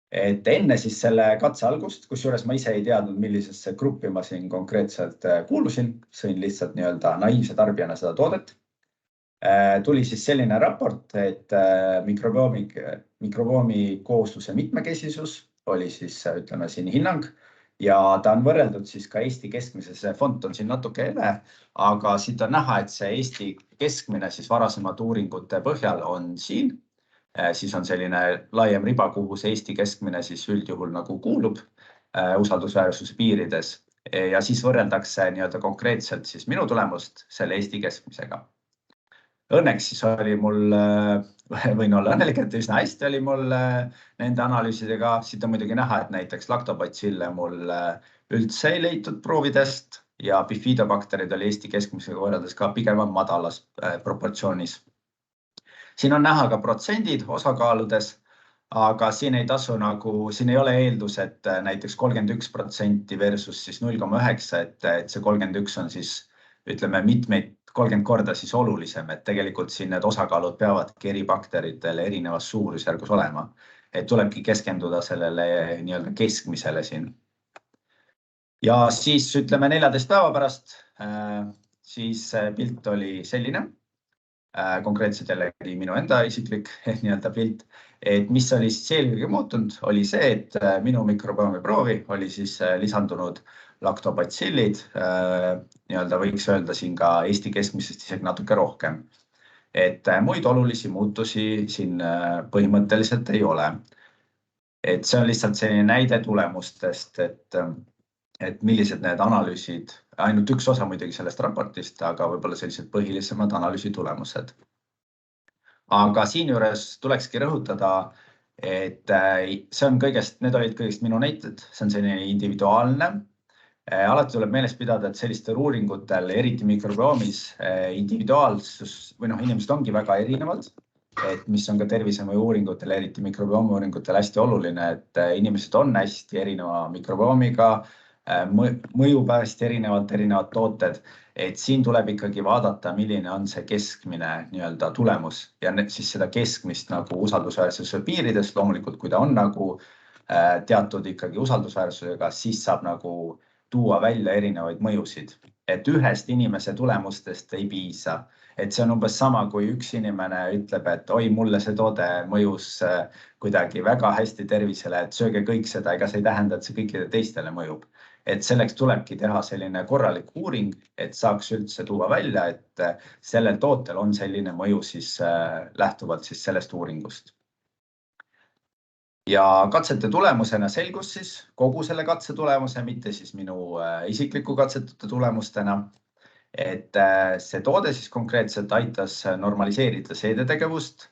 Et enne siis selle katse algust, kusjuures ma ise ei teadnud, millisesse gruppi ma siin konkreetselt kuulusin, sõin lihtsalt nii-öelda naiivse tarbijana seda toodet. Tuli siis selline raport, et mikrobiomi koosluse mitmekesisus oli siis, ütleme siin hinnang ja ta on võrreldud siis ka Eesti keskmise, see font on siin natuke ele, aga siit on näha, et see Eesti keskmine siis varasemate uuringute põhjal on siin. Siis on selline laiem riba, kuhu see Eesti keskmine siis üldjuhul nagu kuulub usaldusväärsuse piirides ja siis võrreldakse nii-öelda konkreetselt siis minu tulemust selle Eesti keskmisega. Õnneks siis oli mul, võin olla õnnelik, et üsna hästi oli mul nende analüüsidega. Siit on muidugi näha, et näiteks laktobacille mul üldse ei leitud proovidest ja bifidobakterid oli Eesti keskmisega võrreldes ka pigem madalas proportsioonis. Siin on näha ka protsendid osakaaludes, aga siin ei tasu siin ei ole eeldus, et näiteks 31% versus siis 0,9, et see 31 on siis, ütleme, 30 korda siis olulisem, et tegelikult siin need osakaalud peavadki eri bakteritele erinevas suurusjärgus olema. Et tulebki keskenduda sellele nii-öelda keskmisele siin. Ja siis ütleme 14 päeva pärast, siis pilt oli selline, konkreetselt jällegi minu enda isiklik nii-öelda pilt, et mis oli siis eelkõige muutunud, oli see, et minu mikrobiomi proovi oli siis lisandunud laktobacillid, nii-öelda võiks öelda siin ka Eesti keskmisest isegi natuke rohkem. Et muid olulisi muutusi siin põhimõtteliselt ei ole. Et see on lihtsalt selline näide tulemustest, et millised need analüüsid, ainult üks osa muidugi sellest raportist, aga võib-olla sellised põhilisemad analüüsi tulemused. Aga siin juures tulekski rõhutada, et see on need olid kõigest minu näited, see on selline individuaalne. Alati tuleb meeles pidada, et sellistel uuringutel, eriti mikrobiomis, individuaalsus või inimesed ongi väga erinevad, et mis on ka tervisemõju uuringutel, eriti mikrobiomi uuringutel hästi oluline, et inimesed on hästi erineva mikrobiomiga, mõjub hästi erinevad tooted, et siin tuleb ikkagi vaadata, milline on see keskmine nii-öelda tulemus ja siis seda keskmist nagu usaldusväärsuse piirides, loomulikult kui ta on nagu teatud ikkagi usaldusväärsusega, siis saab nagu tuua välja erinevaid mõjusid, et ühest inimese tulemustest ei piisa. Et see on umbes sama, kui üks inimene ütleb, et oi, mulle see toode mõjus kuidagi väga hästi tervisele, et sööge kõik seda, ega see ei tähenda, et see kõikide teistele mõjub. Et selleks tulebki teha selline korralik uuring, et saaks üldse tuua välja, et sellel tootel on selline mõju siis lähtuvalt siis sellest uuringust. Ja katsete tulemusena selgus siis kogu selle katse tulemuse, mitte siis minu isikliku katsetute tulemustena, et see toode siis konkreetselt aitas normaliseerida seedetegevust.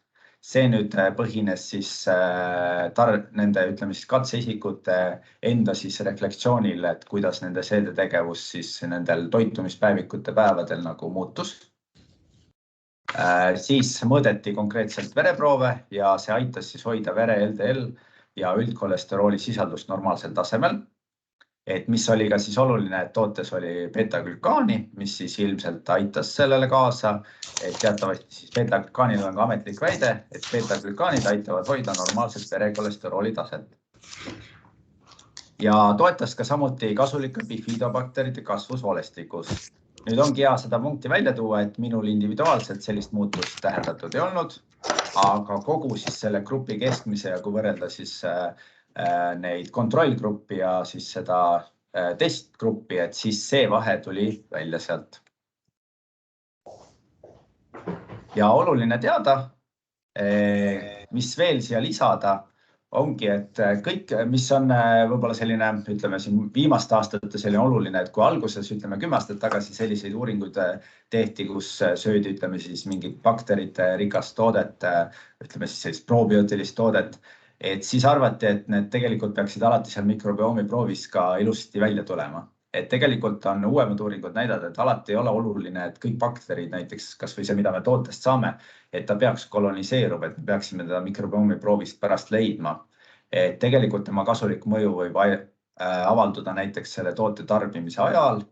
See nüüd põhines siis nende, ütleme siis katseisikute enda siis reflektsioonil, et kuidas nende seedetegevus siis nendel toitumispäevikute päevadel nagu muutus. Siis mõõdeti konkreetselt vereproove ja see aitas siis hoida vere LDL ja üldkolesterooli sisaldust normaalsel tasemel. Et mis oli ka siis oluline, et tootes oli beta-glükaani, mis siis ilmselt aitas sellele kaasa, et teatavasti siis beta-glükaanil on ka ametlik väide, et beta-glükaanid aitavad hoida normaalset verekolesterooli taset. Ja toetas ka samuti kasulike bifidobakterite kasvusoolestikus. Nüüd ongi hea seda punkti välja tuua, et minul individuaalselt sellist muutust täheldatud ei olnud, aga kogu siis selle grupi keskmise ja kui võrrelda siis neid kontrollgruppi ja siis seda testgruppi, et siis see vahe tuli välja sealt. Ja oluline teada, mis veel siia lisada, ongi, et kõik, mis on võib-olla selline, ütleme siin viimaste aastate selline oluline, et kui alguses, ütleme 10 aastat tagasi selliseid uuringuid tehti, kus söödi, ütleme siis mingit bakterite rikast toodet, ütleme siis sellist probiootilist toodet, et siis arvati, et need tegelikult peaksid alati seal mikrobiomi proovis ka ilusti välja tulema. Et tegelikult on uuemad uuringud näidanud, et alati ei ole oluline, et kõik bakterid, näiteks kas või see, mida me tootest saame, et ta peaks koloniseeruma, et me peaksime teda mikrobiomi proovist pärast leidma. Et tegelikult tema kasulik mõju võib avalduda näiteks selle toote tarbimise ajal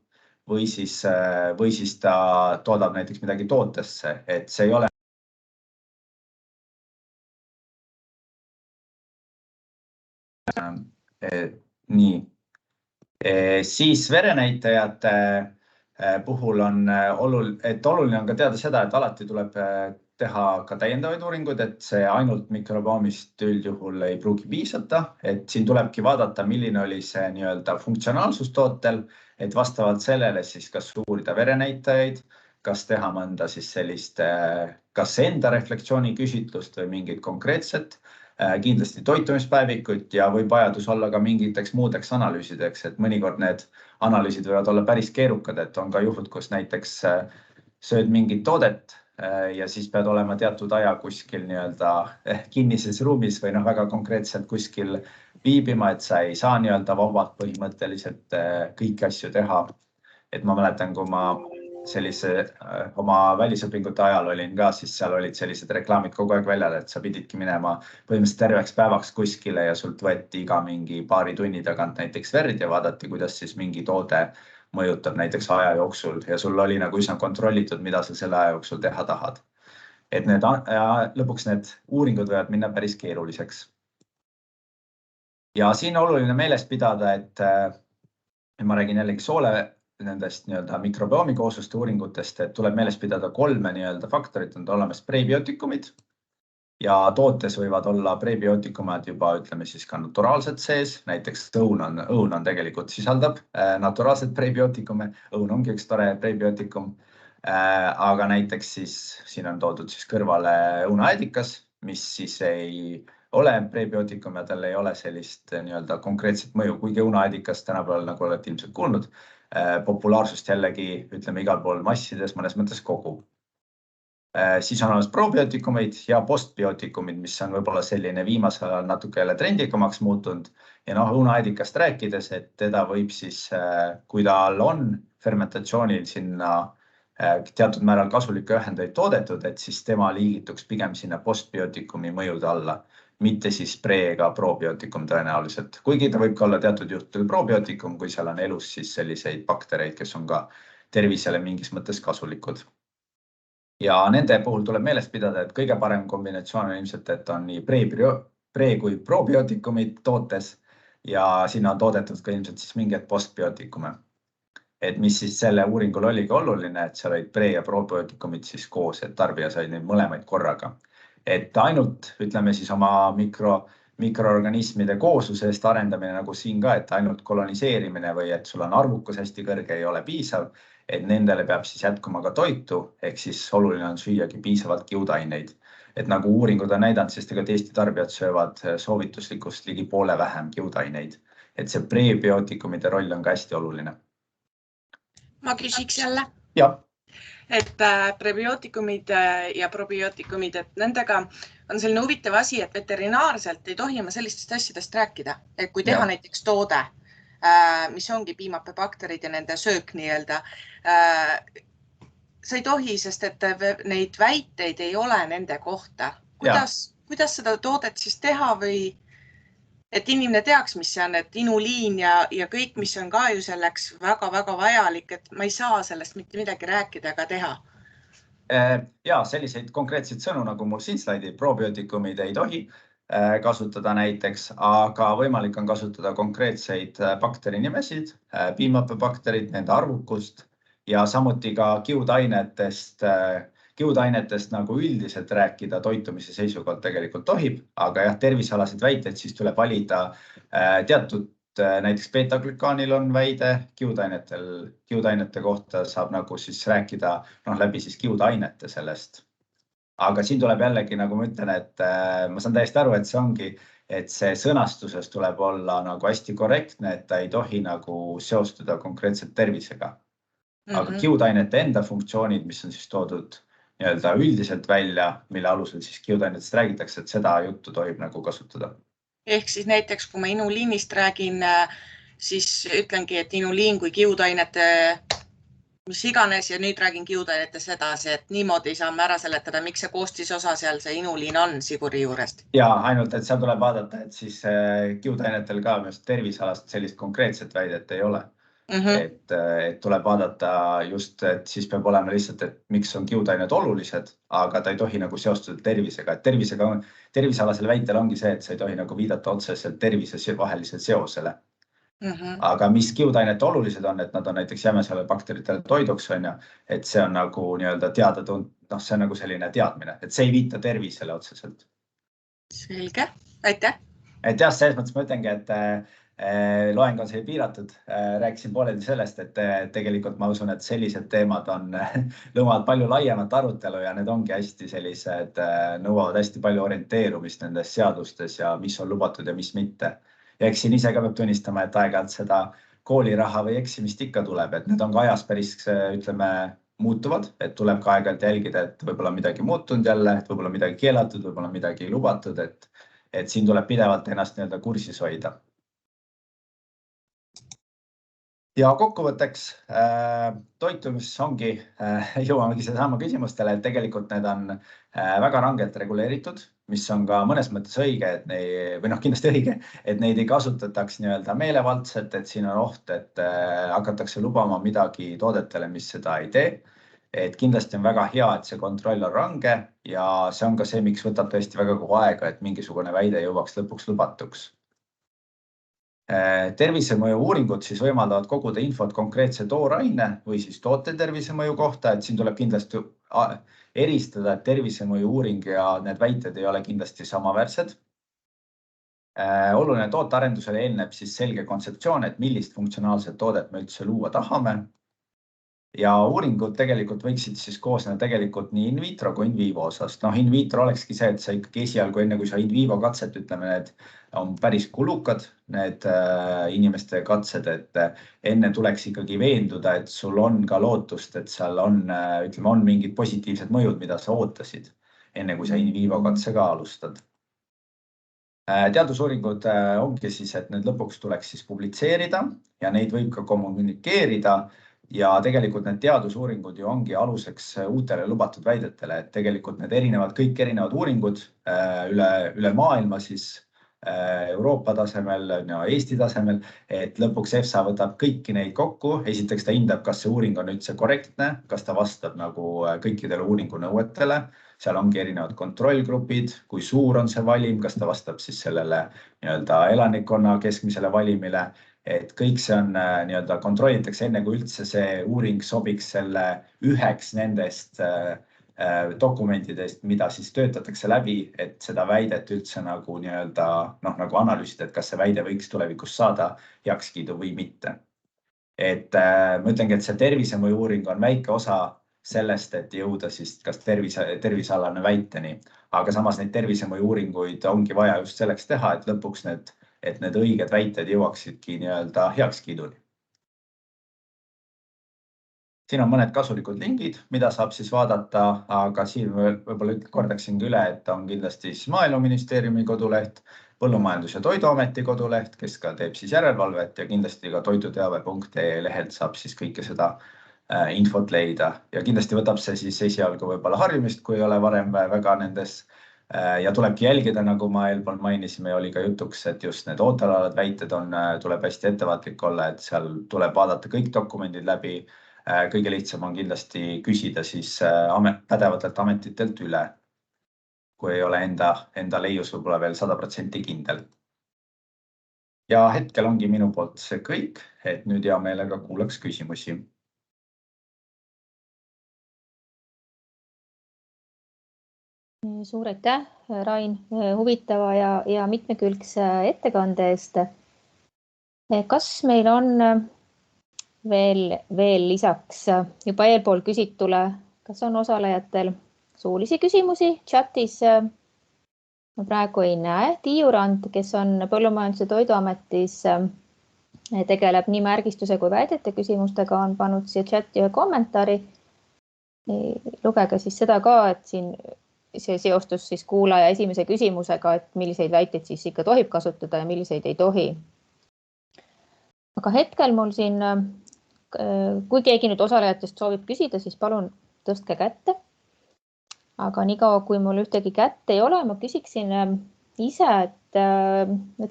või siis ta toodab näiteks midagi tootesse, et see ei ole nii. Siis verenäitajate puhul on oluline on ka teada seda, et alati tuleb teha ka täiendavaid uuringuid, et see ainult mikrobiomist üldjuhul ei pruugi piisata, et siin tulebki vaadata, milline oli see nii-öelda funktsionaalsus tootel, et vastavalt sellele siis kas uurida verenäitajaid, kas teha mõnda siis sellist, kas enda reflektsiooni küsitlust või mingit konkreetset, kindlasti toitumispäevikut ja võib vajadus olla ka mingiteks muudeks analüüsideks, et mõnikord need analüüsid võivad olla päris keerukad, et on ka juhud, kus näiteks sööd mingit toodet ja siis pead olema teatud aja kuskil nii-öelda kinnises ruumis või väga konkreetselt kuskil viibima, et sa ei saa nii-öelda vabalt põhimõtteliselt kõiki asju teha. Et ma mäletan, kui ma oma välisõpingute ajal olin ka, siis seal olid sellised reklaamid kogu aeg väljal, et sa pididki minema põhimõtteliselt terveks päevaks kuskile ja sult võeti iga mingi paari tunni tagant näiteks verd ja vaadati, kuidas siis mingi toode mõjutab näiteks aja jooksul ja sul oli nagu üsna kontrollitud, mida sa selle aja jooksul teha tahad. Et lõpuks need uuringud võivad minna päris keeruliseks. Ja siin oluline meeles pidada, et ma räägin jällegi soole nendest nii-öelda mikrobiomi koosluste uuringutest, et tuleb meeles pidada 3 nii-öelda faktorit, on olemas prebiootikumid ja tootes võivad olla prebiootikumad juba, ütleme siis ka naturaalselt sees, näiteks õun on tegelikult sisaldab naturaalset prebiootikume, õun ongi üks tore prebiootikum, aga näiteks siis siin on toodud siis kõrvale õunaedikas, mis siis ei ole prebiootikum ja tal ei ole sellist nii-öelda konkreetset mõju, kuigi õunaedikas tänapäeval, nagu olete ilmselt kuulnud, populaarsust jällegi, ütleme igal pool massides mõnes mõttes kogu. Siis on olemas probiootikumid ja postbiootikumid, mis on võib-olla selline viimasel ajal natuke jälle trendikamaks muutunud. Ja õunaedikast rääkides, et teda võib siis, kui tal on fermentatsioonil sinna teatud määral kasulikke ühendeid toodetud, et siis tema liigituks pigem sinna postbiootikumi mõjude alla, mitte siis pre- ega probiotikum tõenäoliselt. Kuigi ta võib ka olla teatud juhtudel probiotikum, kui seal on elus siis selliseid baktereid, kes on ka tervisele mingis mõttes kasulikud. Ja nende puhul tuleb meeles pidada, et kõige parem kombinatsioon on ilmselt, et on nii pre- kui probiootikumid tootes ja sinna on toodetud ka ilmselt siis mingid postbiootikume. Et mis siis selle uuringul oligi oluline, et seal olid pre- ja probiootikumid siis koos, et tarbija sai neid mõlemaid korraga. Et ainult, ütleme siis oma mikroorganismide kooslusest arendamine nagu siin ka, et ainult koloniseerimine või et sul on arvukus hästi kõrge ei ole piisav, et nendele peab siis jätkuma ka toitu, ehk siis oluline on süüagi piisavalt kiudaineid. Et nagu uuringud on näidanud, siis tegelikult Eesti tarbijad söövad soovituslikust ligi poole vähem kiudaineid. Et see prebiotikumide roll on ka hästi oluline. Ma küsiks jälle. Jah. Et prebiootikumid ja probiootikumid, et nendega on selline huvitav asi, et veterinaarselt ei tohi ma sellistest asjadest rääkida. Et kui teha näiteks toode, mis ongi piimhappebakterid ja nende söök nii-öelda, sa ei tohi, sest et neid väiteid ei ole nende kohta. Kuidas seda toodet siis teha või et inimene teaks, mis see on, et inuliin ja kõik, mis on ka ju selleks väga-väga vajalik, et ma ei saa sellest mitte midagi rääkida ega teha. Ja selliseid konkreetseid sõnu, nagu mul siin slaidil, probiootikumid ei tohi kasutada näiteks, aga võimalik on kasutada konkreetseid bakterinimesed, piimhappebakterid, nende arvukust ja samuti ka kiudainetest nagu üldiselt rääkida toitumise seisukohalt tegelikult tohib, aga jah, tervisealased väited siis tuleb valida teatud, näiteks beta-glükaanil on väide, kiudainete kohta saab nagu siis rääkida läbi siis kiudainete sellest. Aga siin tuleb jällegi, nagu ma ütlen, et ma saan täiesti aru, et see ongi et see sõnastuses tuleb olla nagu hästi korrektne, et ta ei tohi nagu seostuda konkreetselt tervisega. Aga kiudainete enda funktsioonid, mis on siis toodud nii-öelda üldiselt välja, mille alusel siis kiudainetest räägitakse, et seda juttu tohib nagu kasutada. Ehk siis näiteks, kui ma inuliinist räägin, siis ütlengi, et inuliin kui kiudainete, mis iganes, ja nüüd räägin kiudainetes edasi, et niimoodi saame ära seletada, miks see koostisosa seal see inuliin on siburi juurest. Ja ainult, et seal tuleb vaadata, et siis kiudainetel ka tervisalast sellist konkreetset väidet ei ole. Et tuleb vaadata just, et siis peab olema lihtsalt, et miks on kiudained olulised, aga ta ei tohi nagu seostuda tervisega. Tervisealasel väitel ongi see, et sa ei tohi nagu viidata otseselt tervise vahelisele seosele. Aga mis kiudained olulised on, et nad on näiteks jämesale bakteritele toiduks, et see on nagu nii-öelda see on nagu selline teadmine, et see ei viita tervisele otseselt. Selge, aitäh! Et jah, selles mõttes ma ütlengi, et loeng on see piiratud. Rääkisin pooleldi sellest, et tegelikult ma usun, et sellised teemad nõuavad palju laiemat arutelu ja need ongi hästi sellised, nõuavad hästi palju orienteerumist nendes seadustes ja mis on lubatud ja mis mitte. Ja eks siin ise ka peab tunnistama, et aeg-ajalt seda kooliraha või eksimist ikka tuleb, et need on ka ajas päris, ütleme, muutuvad, et tuleb ka aeg-ajalt jälgida, et võib-olla midagi muutunud jälle, et võib-olla midagi keelatud, võib-olla midagi lubatud, et siin tuleb pidevalt ennast nii-öelda kursis hoida. Ja kokkuvõtteks toitumis ongi, jõuamegi sedasama küsimustele, et tegelikult need on väga rangelt reguleeritud, mis on ka mõnes mõttes õige, või kindlasti õige, et neid ei kasutataks nii-öelda meelevaldselt, et siin on oht, et hakatakse lubama midagi toodetele, mis seda ei tee. Et kindlasti on väga hea, et see kontroll on range ja see on ka see, miks võtab tõesti väga kogu aega, et mingisugune väide jõuaks lõpuks lubatuks. Tervisemõju uuringud siis võimaldavad koguda infot konkreetse tooraine või siis toote tervisemõju kohta, et siin tuleb kindlasti eristada, et tervisemõju uuring ja need väited ei ole kindlasti samaväärsed. Oluline tootearendusele eelneb siis selge kontseptsioon, et millist funktsionaalset toodet me üldse luua tahame. Ja uuringud tegelikult võiksid siis koosneda tegelikult nii in vitro kui in vivo osast. In vitro olekski see, et sa ikkagi esialgu, enne kui sa in vivo katset, ütleme, need on päris kulukad, need inimeste katsed, et enne tuleks ikkagi veenduda, et sul on ka lootust, et seal on mingid positiivsed mõjud, mida sa ootasid, enne kui sa in vivo katsega alustad. Teadusuuringud ongi siis, et need lõpuks tuleks siis publitseerida ja neid võib ka kommunikeerida. Ja tegelikult need teadusuuringud ju ongi aluseks uutele lubatud väidetele, et tegelikult need kõik erinevad uuringud üle maailma siis Euroopa tasemel, Eesti tasemel, et lõpuks EFSA võtab kõiki neid kokku. Esiteks ta hindab, kas see uuring on üldse korrektne, kas ta vastab nagu kõikidele uuringu nõuetele. Seal ongi erinevad kontrollgrupid, kui suur on see valim, kas ta vastab siis sellele nii-öelda elanikkonna keskmisele valimile. Et kõik see on nii-öelda kontrollitakse enne, kui üldse see uuring sobiks selle üheks nendest dokumentidest, mida siis töötatakse läbi, et seda väidet üldse nagu nii-öelda nagu analüüsida, et kas see väide võiks tulevikus saada heakskiidu või mitte. Et ma ütlengi, et see tervisemõju uuring on väike osa sellest, et jõuda siis kas tervisealane väiteni, aga samas neid tervisemõju uuringuid ongi vaja just selleks teha, et lõpuks need õiged väited jõuaksidki nii-öelda heakskiiduni. Siin on mõned kasulikud lingid, mida saab siis vaadata, aga siin võib-olla kordaksin üle, et on kindlasti Maaeluministeeriumi koduleht, Põllumajandus- ja Toiduameti koduleht, kes ka teeb siis järelevalvet ja kindlasti ka toiduteave.ee lehelt saab siis kõike seda infot leida. Ja kindlasti võtab see siis esialgu võib-olla harjumist, kui ei ole varem väga nendes. Ja tulebki jälgida, nagu ma eelpool mainisime ja oli ka jutuks, et just need ootealad väited tuleb hästi ettevaatlik olla, et seal tuleb vaadata kõik dokumendid läbi. Kõige lihtsam on kindlasti küsida siis pädevatelt ametitelt üle, kui ei ole enda leius võib-olla veel 100% kindel. Ja hetkel ongi minu poolt see kõik, et nüüd hea meelega kuulaks küsimusi. Suur aitäh, Rain, huvitava ja mitmekülgse ettekande eest. Kas meil on veel lisaks juba eelpool küsitule, kas on osalejatel suulisi küsimusi chatis? ma praegu ei näe. Tiiu Rand, kes on Põllumajandus- ja Toiduametis, tegeleb nii märgistuse kui väidete küsimustega, on pannud siia chati ühe kommentaari. Lugege siis seda ka, et siin see seostus siis kuulaja esimese küsimusega, et milliseid väiteid siis ikka tohib kasutada ja milliseid ei tohi. Aga hetkel mul siin, kui keegi nüüd osalejatest soovib küsida, siis palun tõstke kätte. Aga niikaua, kui mul ühtegi kätt ei ole, ma küsiksin ise, et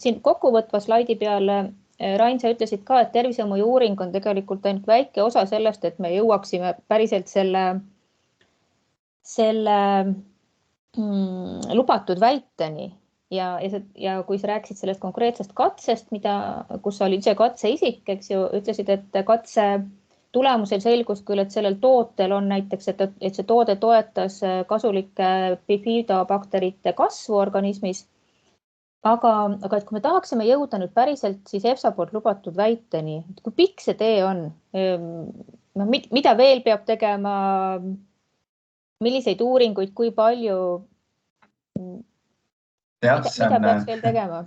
siin kokkuvõtva slaidi peal, Rain, sa ütlesid ka, et tervisemõju uuring on tegelikult ainult väike osa sellest, et me jõuaksime päriselt selle lubatud väiteni. Ja kui sa rääkisid sellest konkreetsest katsest, kus sa olid ise katseisik, eks ju, ütlesid, et katse tulemusel selgus küll, et sellel tootel on näiteks, et see toode toetas kasulike bifidobakterite kasvu organismis. Aga et kui me tahaksime jõuda nüüd päriselt siis EFSA poolt lubatud väiteni, kui pikk see tee on, mida veel peab tegema, milliseid uuringuid, kui palju, mida peaks veel tegema?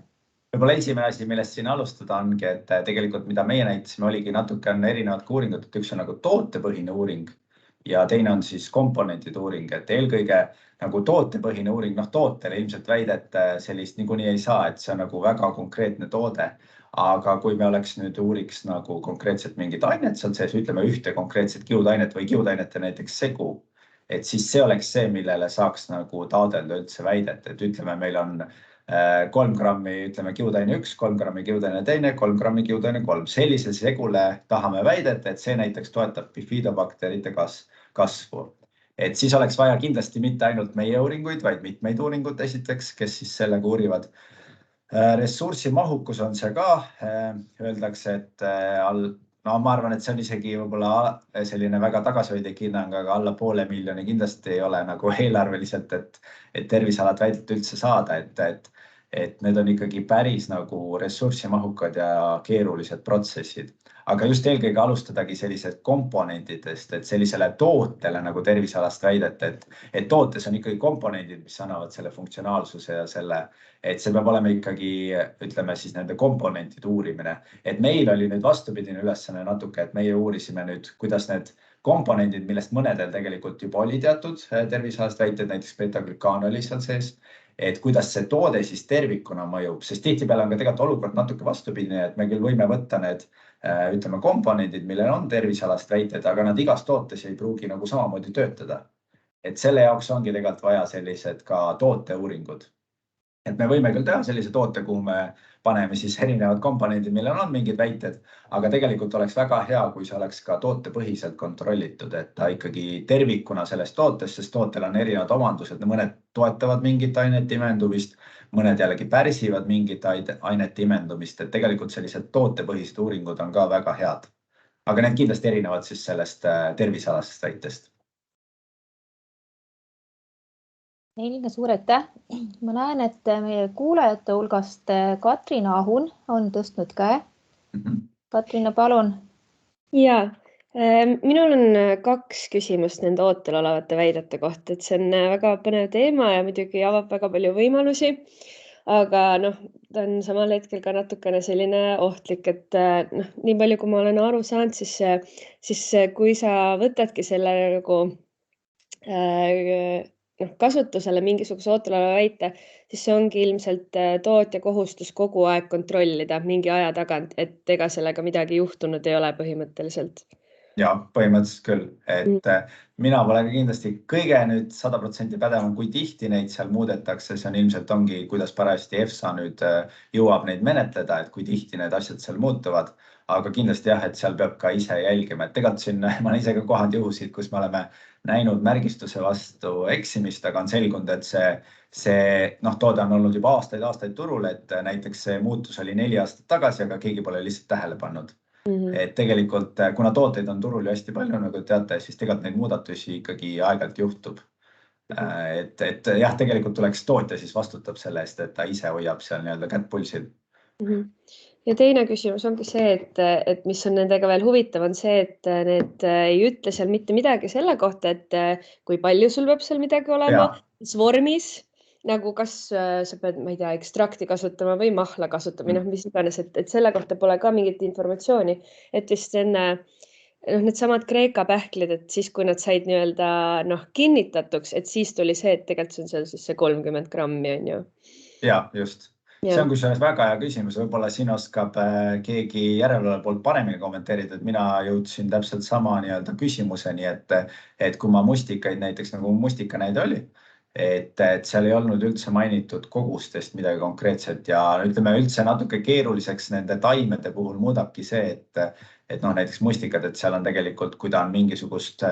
Võib-olla esimene asi, millest siin alustada ongi, et tegelikult mida meie näitasime, oligi natuke on erinevad uuringud, et üks on nagu tootepõhine uuring ja teine on siis komponentide uuring, et eelkõige nagu tootepõhine uuring, tootele ilmselt väidet sellist niikuinii ei saa, et see on nagu väga konkreetne toode. Aga kui me oleks nüüd uuriks nagu konkreetselt mingit ainet seal sees, ütleme ühte konkreetset kiudainet või kiudainete näiteks segu, et siis see oleks see, millele saaks nagu taodelda üldse väidet, et ütleme, meil on 3 grammi, ütleme kiudaine 1, 3 grammi kiudaine 2, 3 grammi kiudaine 3. Sellisel segule tahame väidet, et see näiteks toetab bifidobakterite kasvu. Et siis oleks vaja kindlasti mitte ainult meie uuringuid, vaid mitmeid uuringuid esiteks, kes siis sellega uurivad. Ressursimahukus on see ka, öeldakse, et ma arvan, et see on isegi võib-olla selline väga tagasihoidlik hinnang, aga alla 500 000 kindlasti ei ole nagu eelarveliselt, et tervisealad väidet üldse saada, et need on ikkagi päris nagu ressursimahukad ja keerulised protsessid. Aga just eelkõige alustadagi sellised komponentidest, et sellisele tootele nagu tervisealast väidet, et tootes on ikkagi komponendid, mis annavad selle funktsionaalsuse ja selle, et see peab olema ikkagi, ütleme siis nende komponentide uurimine. Et meil oli nüüd vastupidine ülesanne natuke, et meie uurisime nüüd, kuidas need komponendid, millest mõnedel tegelikult juba oli teatud tervisealast väited, näiteks beta-glükaan oli seal sees, et kuidas see toode siis tervikuna mõjub, sest tihtipeale on ka tegelikult olukord natuke vastupidine, et me küll võime võtta need, ütleme, komponendid, millel on tervisealast väited, aga nad igas tootes ei pruugi nagu samamoodi töötada. Et selle jaoks ongi tegelikult vaja sellised ka tooteuuringud. Et me võime küll teha sellise toote, kuhu me paneme siis erinevad komponendid, millel on mingid väited, aga tegelikult oleks väga hea, kui see oleks ka tootepõhiselt kontrollitud, et ta ikkagi tervikuna sellest tootes, sest tootel on erinevad omandused, mõned toetavad mingit ainet imendumist, mõned jällegi pärsivad mingit ainet imendumist, et tegelikult sellised tootepõhised uuringud on ka väga head. Aga need kindlasti erinevad siis sellest tervisealasest väitest. Neline suur aitäh. Ma näen, et meie kuulajate hulgast Katrina Ahun on tõstnud käe. Katrina, palun. Ja, minul on 2 küsimust nende ootel olevate väidete kohta, et see on väga põnev teema ja muidugi avab väga palju võimalusi, aga ta on samal hetkel ka natukene selline ohtlik, et nii palju, kui ma olen aru saanud, siis kui sa võtadki selle nagu kasutusele mingisuguse ootel oleva väite, siis see ongi ilmselt tootja kohustus kogu aeg kontrollida mingi aja tagant, et ega sellega midagi juhtunud ei ole põhimõtteliselt. Ja, põhimõtteliselt küll, et mina pole kindlasti kõige nüüd 100% pädevam, kui tihti neid seal muudetakse, see on ilmselt ongi, kuidas parajasti EFSA nüüd jõuab neid menetleda, et kui tihti need asjad seal muutuvad, aga kindlasti jah, et seal peab ka ise jälgima, et tegelikult siin ma olen ise ka kohanud juhusid, kus me oleme näinud märgistuse vastu eksimist, aga on selgunud, et see toode on olnud juba aastaid turul, et näiteks see muutus oli 4 aastat tagasi, aga keegi pole lihtsalt tähele pannud. Et tegelikult, kuna tooteid on turul ju hästi palju, nagu teate, siis tegelikult neid muudatusi ikkagi aeg-ajalt juhtub. Et jah, tegelikult tuleks tootja siis vastutab selle eest, et ta ise hoiab seal nii-öelda kätt pulsil. Ja teine küsimus ongi see, et mis on nendega veel huvitav, on see, et need ei ütle seal mitte midagi selle kohta, et kui palju sul peab seal midagi olema, mis vormis nagu kas sa pead, ma ei tea, ekstrakti kasutama või mahla kasutama, mis iganes, et selle kohta pole ka mingit informatsiooni, et vist enne needsamad Kreeka pähklid, et siis, kui nad said nii-öelda kinnitatuks, et siis tuli see, et tegelikult see on seal siis see 30 grammi, on ju. Ja, just. See on kusjuures väga hea küsimus, võib-olla siin oskab keegi järelevalve poolt paremini kommenteerida, et mina jõudsin täpselt sama nii-öelda küsimuseni, et kui ma mustikaid näiteks, nagu mustika näide oli, et seal ei olnud üldse mainitud kogustest midagi konkreetset ja ütleme üldse natuke keeruliseks nende taimede puhul muudabki see, et näiteks mustikad, et seal on tegelikult, kui ta on mingisugust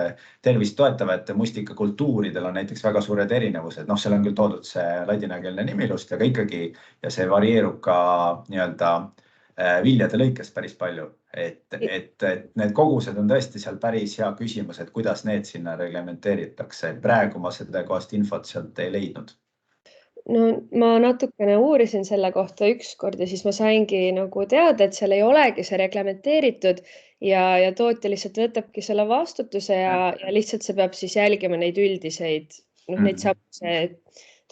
tervist toetavate mustikakultuuridel on näiteks väga suured erinevused. Seal on küll toodud see ladinakeelne nimi ilusti, aga ikkagi ja see varieerub ka nii-öelda viljade lõikest päris palju. Et need kogused on tõesti seal päris hea küsimus, et kuidas need sinna reglementeeritakse. Praegu ma seda kohast infot sealt ei leidnud. No ma natukene uurisin selle kohta ükskord ja siis ma saingi nagu teada, et seal ei olegi see reglementeeritud ja tootja lihtsalt võtabki selle vastutuse ja lihtsalt see peab siis jälgima neid üldiseid, neid saab see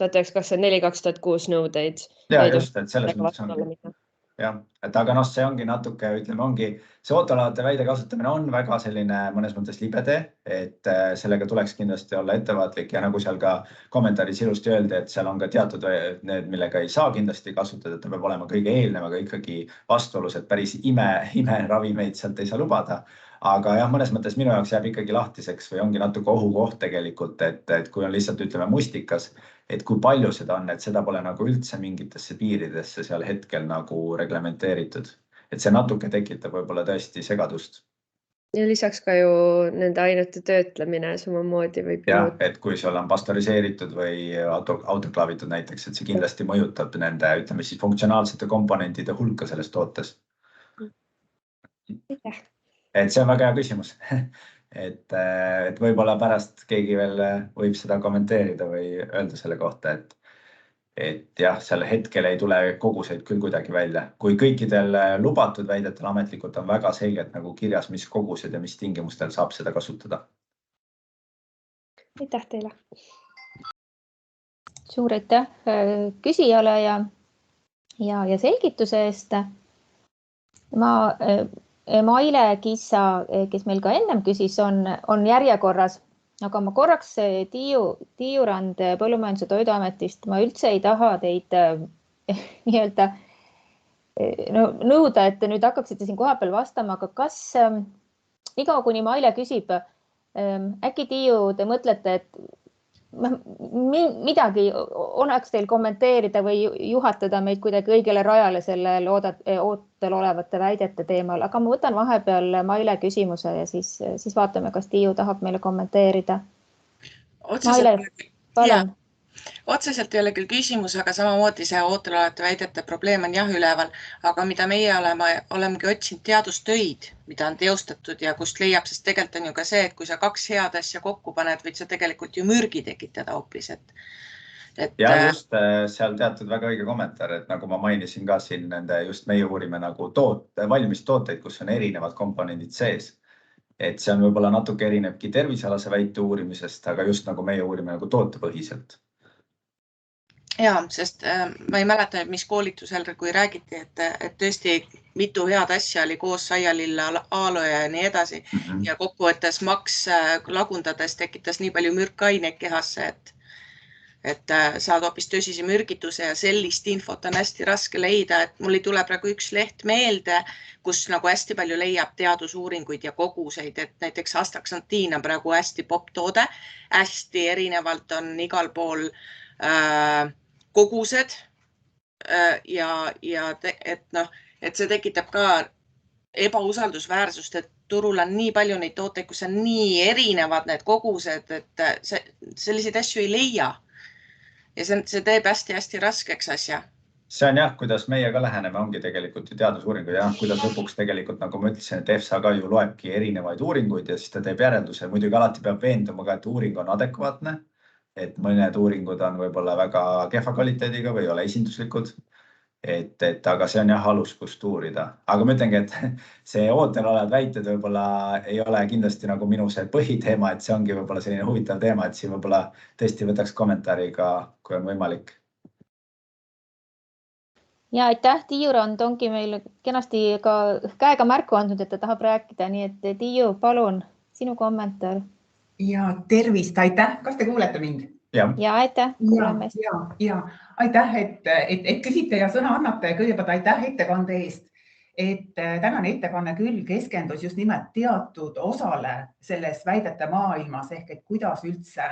1924-2006 nõudeid. Ja just, et selles mõttes ongi. Jah, et aga see ongi natuke, ütleme, ongi see ooteolevate väide kasutamine on väga selline mõnes mõttes libede, et sellega tuleks kindlasti olla ettevaatlik ja nagu seal ka kommentaaris ilusti öeldi, et seal on ka teatud need, millega ei saa kindlasti kasutada, et ta peab olema kõige eelnevaga ikkagi vastuolus, et päris ime ravimeid sealt ei saa lubada. Aga jah, mõnes mõttes minu jaoks jääb ikkagi lahtiseks või ongi natuke ohukoht tegelikult, et kui on lihtsalt, ütleme, mustikas, et kui palju seda on, et seda pole nagu üldse mingitesse piiridesse seal hetkel nagu reglementeeritud. Et see natuke tekitab võib-olla tõesti segadust. Ja lisaks ka ju nende ainete töötlemine samamoodi võib. Ja, et kui seal on pastoriseeritud või autoklaavitud näiteks, et see kindlasti mõjutab nende, ütleme siis funktsionaalsete komponentide hulka selles tootes. Et see on väga hea küsimus. Et võib-olla pärast keegi veel võib seda kommenteerida või öelda selle kohta, et jah, selle hetkel ei tule koguseid küll kuidagi välja. Kui kõikidel lubatud väidetel ametlikult on väga selgelt nagu kirjas, mis kogused ja mis tingimustel saab seda kasutada. Aitäh teile! Suur aitäh küsijale ja selgituse eest. Maile Kissa, kes meil ka ennem küsis, on järjekorras, aga ma korraks Tiiurand Põllumajanduse Toiduametist, ma üldse ei taha teid nii-öelda nõuda, et te nüüd hakkaksite siin kohapeal vastama, aga kas niikaua kuni Maile küsib, äkki Tiiu, te mõtlete, et midagi oleks teil kommenteerida või juhatada meid kuidagi õigele rajale sellel ootel olevate väidete teemal, aga ma võtan vahepeal Maile küsimuse ja siis vaatame, kas Tiiu tahab meile kommenteerida. Otseselt ei ole küll küsimus, aga samamoodi see ootel olevate väidete probleem on jah üleval, aga mida meie olemegi otsinud teadustöid, mida on teostatud ja kust leiab, sest tegelikult on ju ka see, et kui sa kaks head asja kokku paned, võid sa tegelikult ju mürgi tekitada hoopis. Ja just seal teatud väga õige kommentaar, et nagu ma mainisin ka siin nende just meie uurime nagu valmis tooteid, kus on erinevad komponendid sees. Et see on võib-olla natuke erinebki tervisealase väite uurimisest, aga just nagu meie uurime nagu tootepõhiselt. Ja, sest ma ei mäleta, mis koolitusel, kui räägiti, et tõesti mitu head asja oli koos saialilla, aaloja ja nii edasi. Ja kokkuvõttes maks lagundades tekitas nii palju mürkaineid kehasse, et saad hoopis tõsise mürgituse ja sellist infot on hästi raske leida, et mul ei tule praegu üks leht meelde, kus nagu hästi palju leiab teadusuuringuid ja koguseid, et näiteks astaxantiin on praegu hästi popp toode, hästi erinevalt on igal pool kogused et see tekitab ka ebausaldusväärsust, et turul on nii palju neid tooteid, kus on nii erinevad need kogused, et selliseid asju ei leia. Ja see teeb hästi raskeks asja. See on jah, kuidas meie ka läheneme, ongi tegelikult ju teadusuuringuid ja kuidas lõpuks tegelikult, nagu ma ütlesin, et EFSA ka ju loebki erinevaid uuringuid ja siis ta teeb järelduse. Muidugi alati peab veenduma ka, et uuring on adekvaatne. Et mõned uuringud on võib-olla väga kehva kvaliteediga või ei ole esinduslikud. Aga see on jah alus, kust uurida. Aga ma ütlengi, et see ootel olevad väited võib-olla ei ole kindlasti nagu minu see põhiteema, et see ongi võib-olla selline huvitav teema, et siin võib-olla tõesti võtaks kommentaariga, kui on võimalik. Ja aitäh, Tiiurand ongi meil kenasti ka käega märku andnud, et ta tahab rääkida, nii et Tiiu, palun, sinu kommentaar. Ja tervist, aitäh. Kas te kuulete mind? Ja aitäh. Ja aitäh, et küsite ja sõna annate. Kõigepealt aitäh ettekande eest. Tänane ettekanne küll keskendus just nimelt teatud osale selles väidete maailmas ehk et kuidas üldse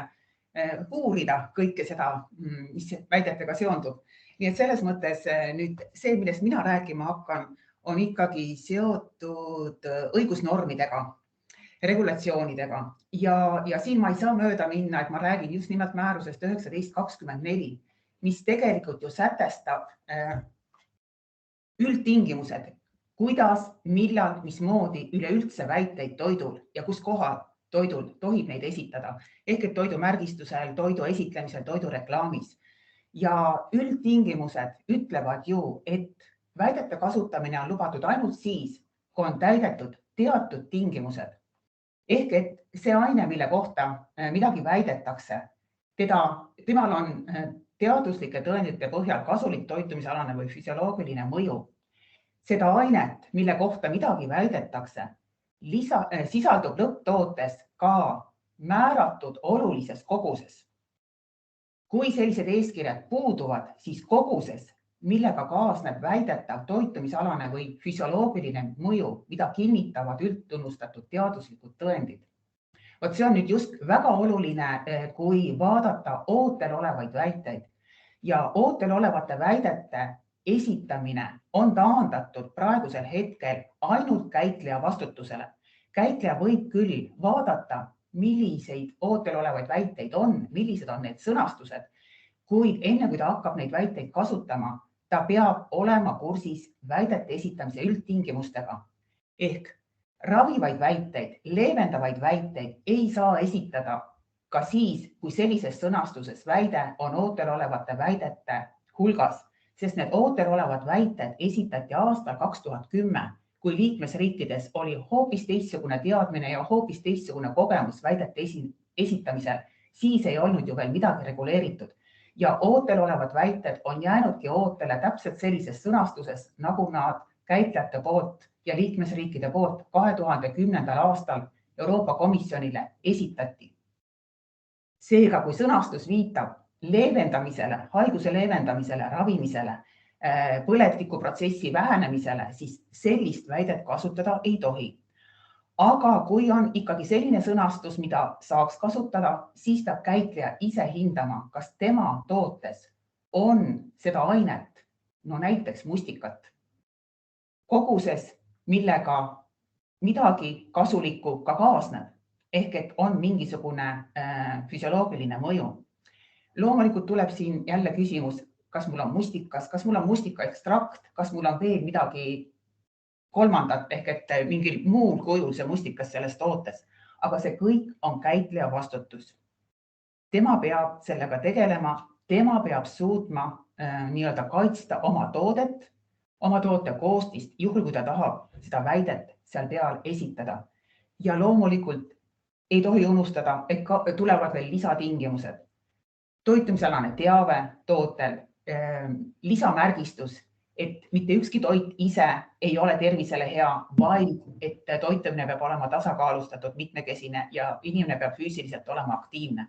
uurida kõike seda, mis väidetega seondub. Nii et selles mõttes nüüd see, millest mina rääkima hakkan, on ikkagi seotud õigusnormidega, regulatsioonidega ja siin ma ei saa mööda minna, et ma räägin just nimelt määrusest 1924, mis tegelikult ju sätestab üldtingimused, kuidas, millal, mismoodi üleüldse väiteid toidul ja kus kohal toidul tohib neid esitada ehk et toidumärgistusel, toidu esitlemisel, toidureklaamis. Ja üldtingimused ütlevad ju, et väidete kasutamine on lubatud ainult siis, kui on täidetud teatud tingimused. Ehk et see aine, mille kohta midagi väidetakse, temal on teaduslike tõendite põhjal kasulik toitumisalane või füsioloogiline mõju. Seda ainet, mille kohta midagi väidetakse, sisaldub lõpptootes ka määratud olulises koguses. Kui sellised eeskirjad puuduvad, siis koguses, millega kaasneb väidetav toitumisalane või füsioloogiline mõju, mida kinnitavad üldtunnustatud teaduslikud tõendid. Vot see on nüüd just väga oluline, kui vaadata ootel olevaid väiteid ja ootel olevate väidete esitamine on taandatud praegusel hetkel ainult käitleja vastutusele. Käitleja võib küll vaadata, milliseid ootel olevaid väiteid on, millised on need sõnastused, kuid enne kui ta hakkab neid väiteid kasutama, ta peab olema kursis väidete esitamise üldtingimustega. Ehk ravivaid väiteid, leevendavaid väiteid ei saa esitada ka siis, kui sellises sõnastuses väide on ootel olevate väidete hulgas, sest need ootel olevad väited esitati aastal 2010, kui liikmesriikides oli hoopis teistsugune teadmine ja hoopis teistsugune kogemus väidete esitamisel, siis ei olnud ju veel midagi reguleeritud. Ja ootel olevad väited on jäänudki ootele täpselt sellises sõnastuses, nagu nad käitlejate poolt ja liikmesriikide poolt 2010. aastal Euroopa Komisjonile esitati. Seega, kui sõnastus viitab leevendamisele, haiguse leevendamisele, ravimisele, põletikuprotsessi vähenemisele, siis sellist väidet kasutada ei tohi. Aga kui on ikkagi selline sõnastus, mida saaks kasutada, siis peab käitleja ise hindama, kas tema tootes on seda ainet, no näiteks mustikat, koguses, millega midagi kasulikku ka kaasneb, ehk et on mingisugune füsioloogiline mõju. Loomulikult tuleb siin jälle küsimus, kas mul on mustikas, kas mul on mustikaekstrakt, kas mul on veel midagi kolmandat ehk et mingil muul kujul see mustikas selles tootes. Aga see kõik on käitleja vastutus. Tema peab sellega tegelema, tema peab suutma nii-öelda kaitsta oma toodet, oma toote koostist, juhul kui ta tahab seda väidet seal peal esitada. Ja loomulikult ei tohi unustada, et tulevad veel lisatingimused. Toitumisalane teave tootel, lisamärgistus, et mitte ükski toit ise ei ole tervisele hea, vaid et toitumine peab olema tasakaalustatud, mitmekesine ja inimene peab füüsiliselt olema aktiivne.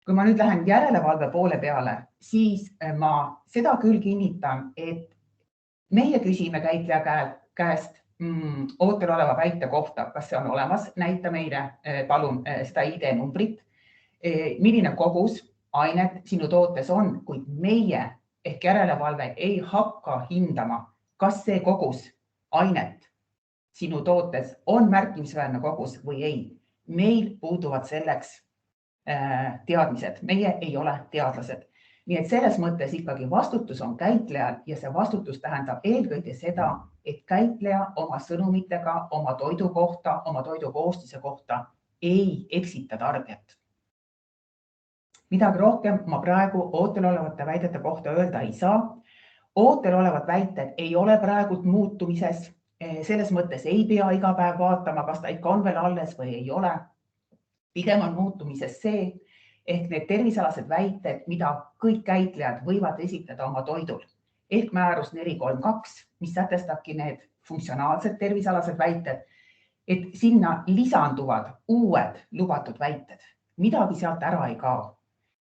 Kui ma nüüd lähen järelevalve poole peale, siis ma seda küll kinnitan, et meie küsime käitleja käest ootel oleva väite kohta, kas see on olemas, näita meile palun seda ID-numbrit, milline kogus ainet sinu tootes on, kuid meie ehk järelevalve ei hakka hindama, kas see kogus ainet sinu tootes on märkimisväärne kogus või ei. Meil puuduvad selleks teadmised, meie ei ole teadlased. Nii et selles mõttes ikkagi vastutus on käitlejal ja see vastutus tähendab eelkõige seda, et käitleja oma sõnumitega, oma toidu kohta, oma toidu koostise kohta ei eksita tarbijat. Midagi rohkem ma praegu ootel olevate väidete kohta öelda ei saa. ootel olevad väited ei ole praegult muutumises. Selles mõttes ei pea iga päev vaatama, kas ta ikka on veel alles või ei ole. Pigem on muutumises see, ehk need tervisealased väited, mida kõik käitlejad võivad esitada oma toidul. Ehk määrus 432, mis sätestabki need funktsionaalsed tervisealased väited, et sinna lisanduvad uued lubatud väited. Midagi sealt ära ei kao.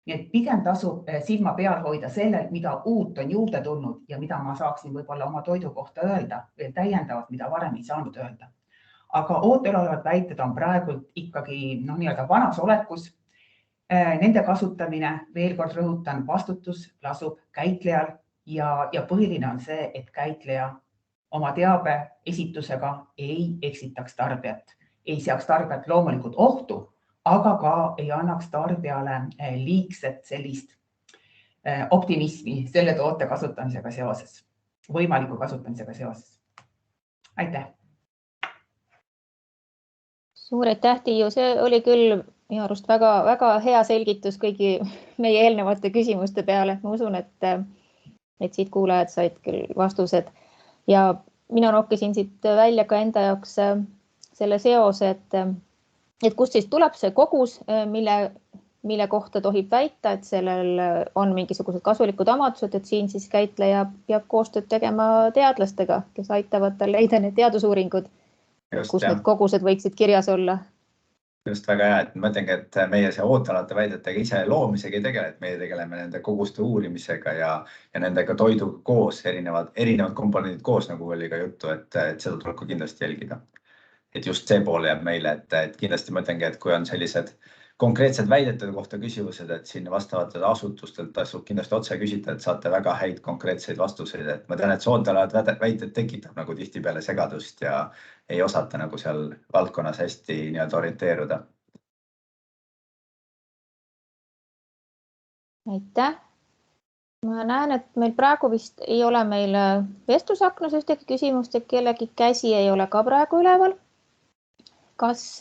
Nii et pigem tasub silma peal hoida sellel, mida uut on juurde tulnud ja mida ma saaksin võib-olla oma toidu kohta öelda, veel täiendavalt, mida varem ei saanud öelda. Aga ootel olevad väited on praegult ikkagi nii-öelda vanas olekus. Nende kasutamine, veel kord rõhutan, vastutus lasub käitlejal ja põhiline on see, et käitleja oma teabe esitusega ei eksitaks tarbijat, ei seaks tarbijat loomulikult ohtu, aga ka ei annaks tarbijale liigset sellist optimismi selle toote kasutamisega seoses, võimaliku kasutamisega seoses. Aitäh! Suur aitäh, Tiiu, see oli küll minu arust väga hea selgitus kõigi meie eelnevate küsimuste peale. Ma usun, et siit kuulajad said küll vastused ja mina nokkisin siit välja ka enda jaoks selle seose, et kust siis tuleb see kogus, mille kohta tohib väita, et sellel on mingisugused kasulikud omadused, et siin siis käitleja peab koostööd tegema teadlastega, kes aitavad tal leida need teadusuuringud, kus need kogused võiksid kirjas olla. Just väga hea, et ma mõtlengi, et meie see ootelate väidetega ise loomisega ei tegele, et meie tegeleme nende koguste uurimisega ja nendega toiduga koos, erinevad komponendid koos, nagu oli ka juttu, et seda tuleb ka kindlasti jälgida. Et just see pool jääb meile, et kindlasti mõtlengi, et kui on sellised konkreetsed väidete kohta küsimused, et siin vastavatelt asutustelt tasub kindlasti otse küsida, et saate väga häid konkreetseid vastuseid. Et ma tean, et ootelavad väited tekitab nagu tihtipeale segadust ja ei osata nagu seal valdkonnas hästi nii-öelda orienteeruda. Aitäh! Ma näen, et meil praegu vist ei ole meil vestlusaknas ühtegi küsimust ja kellegi käsi ei ole ka praegu üleval. Kas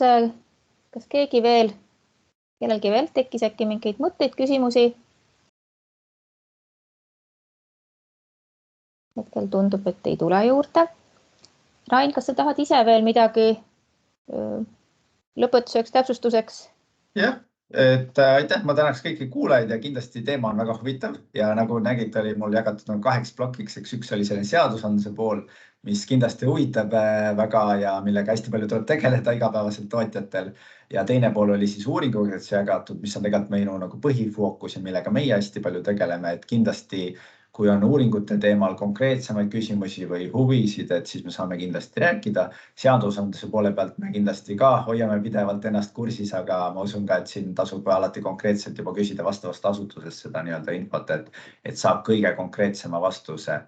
kellelgi veel tekkis äkki mingeid mõtteid, küsimusi? Hetkel tundub, et ei tule juurde. Rain, kas sa tahad ise veel midagi lõpetuseks, täpsustuseks? Jah, et aitäh, ma tänaks kõiki kuulajaid ja kindlasti teema on väga huvitav ja nagu nägite, oli mul jagatud 2 plokiks, üks oli selline seadusandluse pool, mis kindlasti huvitab väga ja millega hästi palju tuleb tegeleda igapäevaselt tootjatel. Ja teine pool oli siis uuringuga jagatud, mis on tegelikult meie nagu põhifookus ja millega meie hästi palju tegeleme, et kindlasti kui on uuringute teemal konkreetsemaid küsimusi või huvisid, et siis me saame kindlasti rääkida. Seadusandluse poole pealt me kindlasti ka hoiame pidevalt ennast kursis, aga ma usun ka, et siin tasub alati konkreetselt juba küsida vastavast asutusest seda nii-öelda infot, et saab kõige konkreetsema vastuse.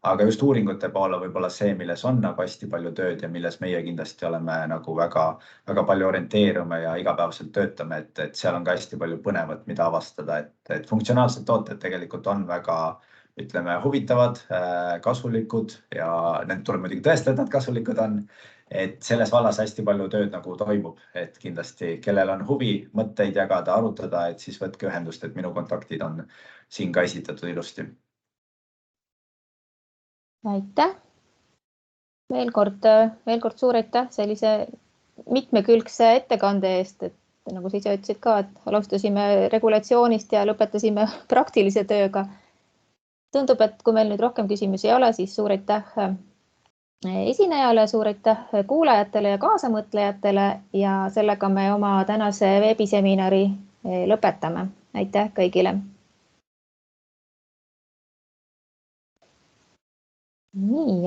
Aga just uuringute poole võib-olla see, milles on nagu hästi palju tööd ja milles meie kindlasti oleme nagu väga palju orienteerume ja igapäevaselt töötame, et seal on ka hästi palju põnevat, mida avastada, et funktsionaalsed tooted tegelikult on väga, ütleme, huvitavad, kasulikud ja need tuleb muidugi tõestada, et nad kasulikud on. Et selles vallas hästi palju tööd nagu toimub, et kindlasti kellel on huvi mõtteid jagada, arutada, et siis võtke ühendust, et minu kontaktid on siin ka esitatud ilusti. Aitäh! Veel kord suur aitäh sellise mitmekülgse ettekande eest, et nagu sa ise ütlesid ka, et alustasime regulatsioonist ja lõpetasime praktilise tööga. Tundub, et kui meil nüüd rohkem küsimusi ei ole, siis suur aitäh esinejale, suur aitäh kuulajatele ja kaasamõtlejatele ja sellega me oma tänase veebiseminari lõpetame. Aitäh kõigile! Nii,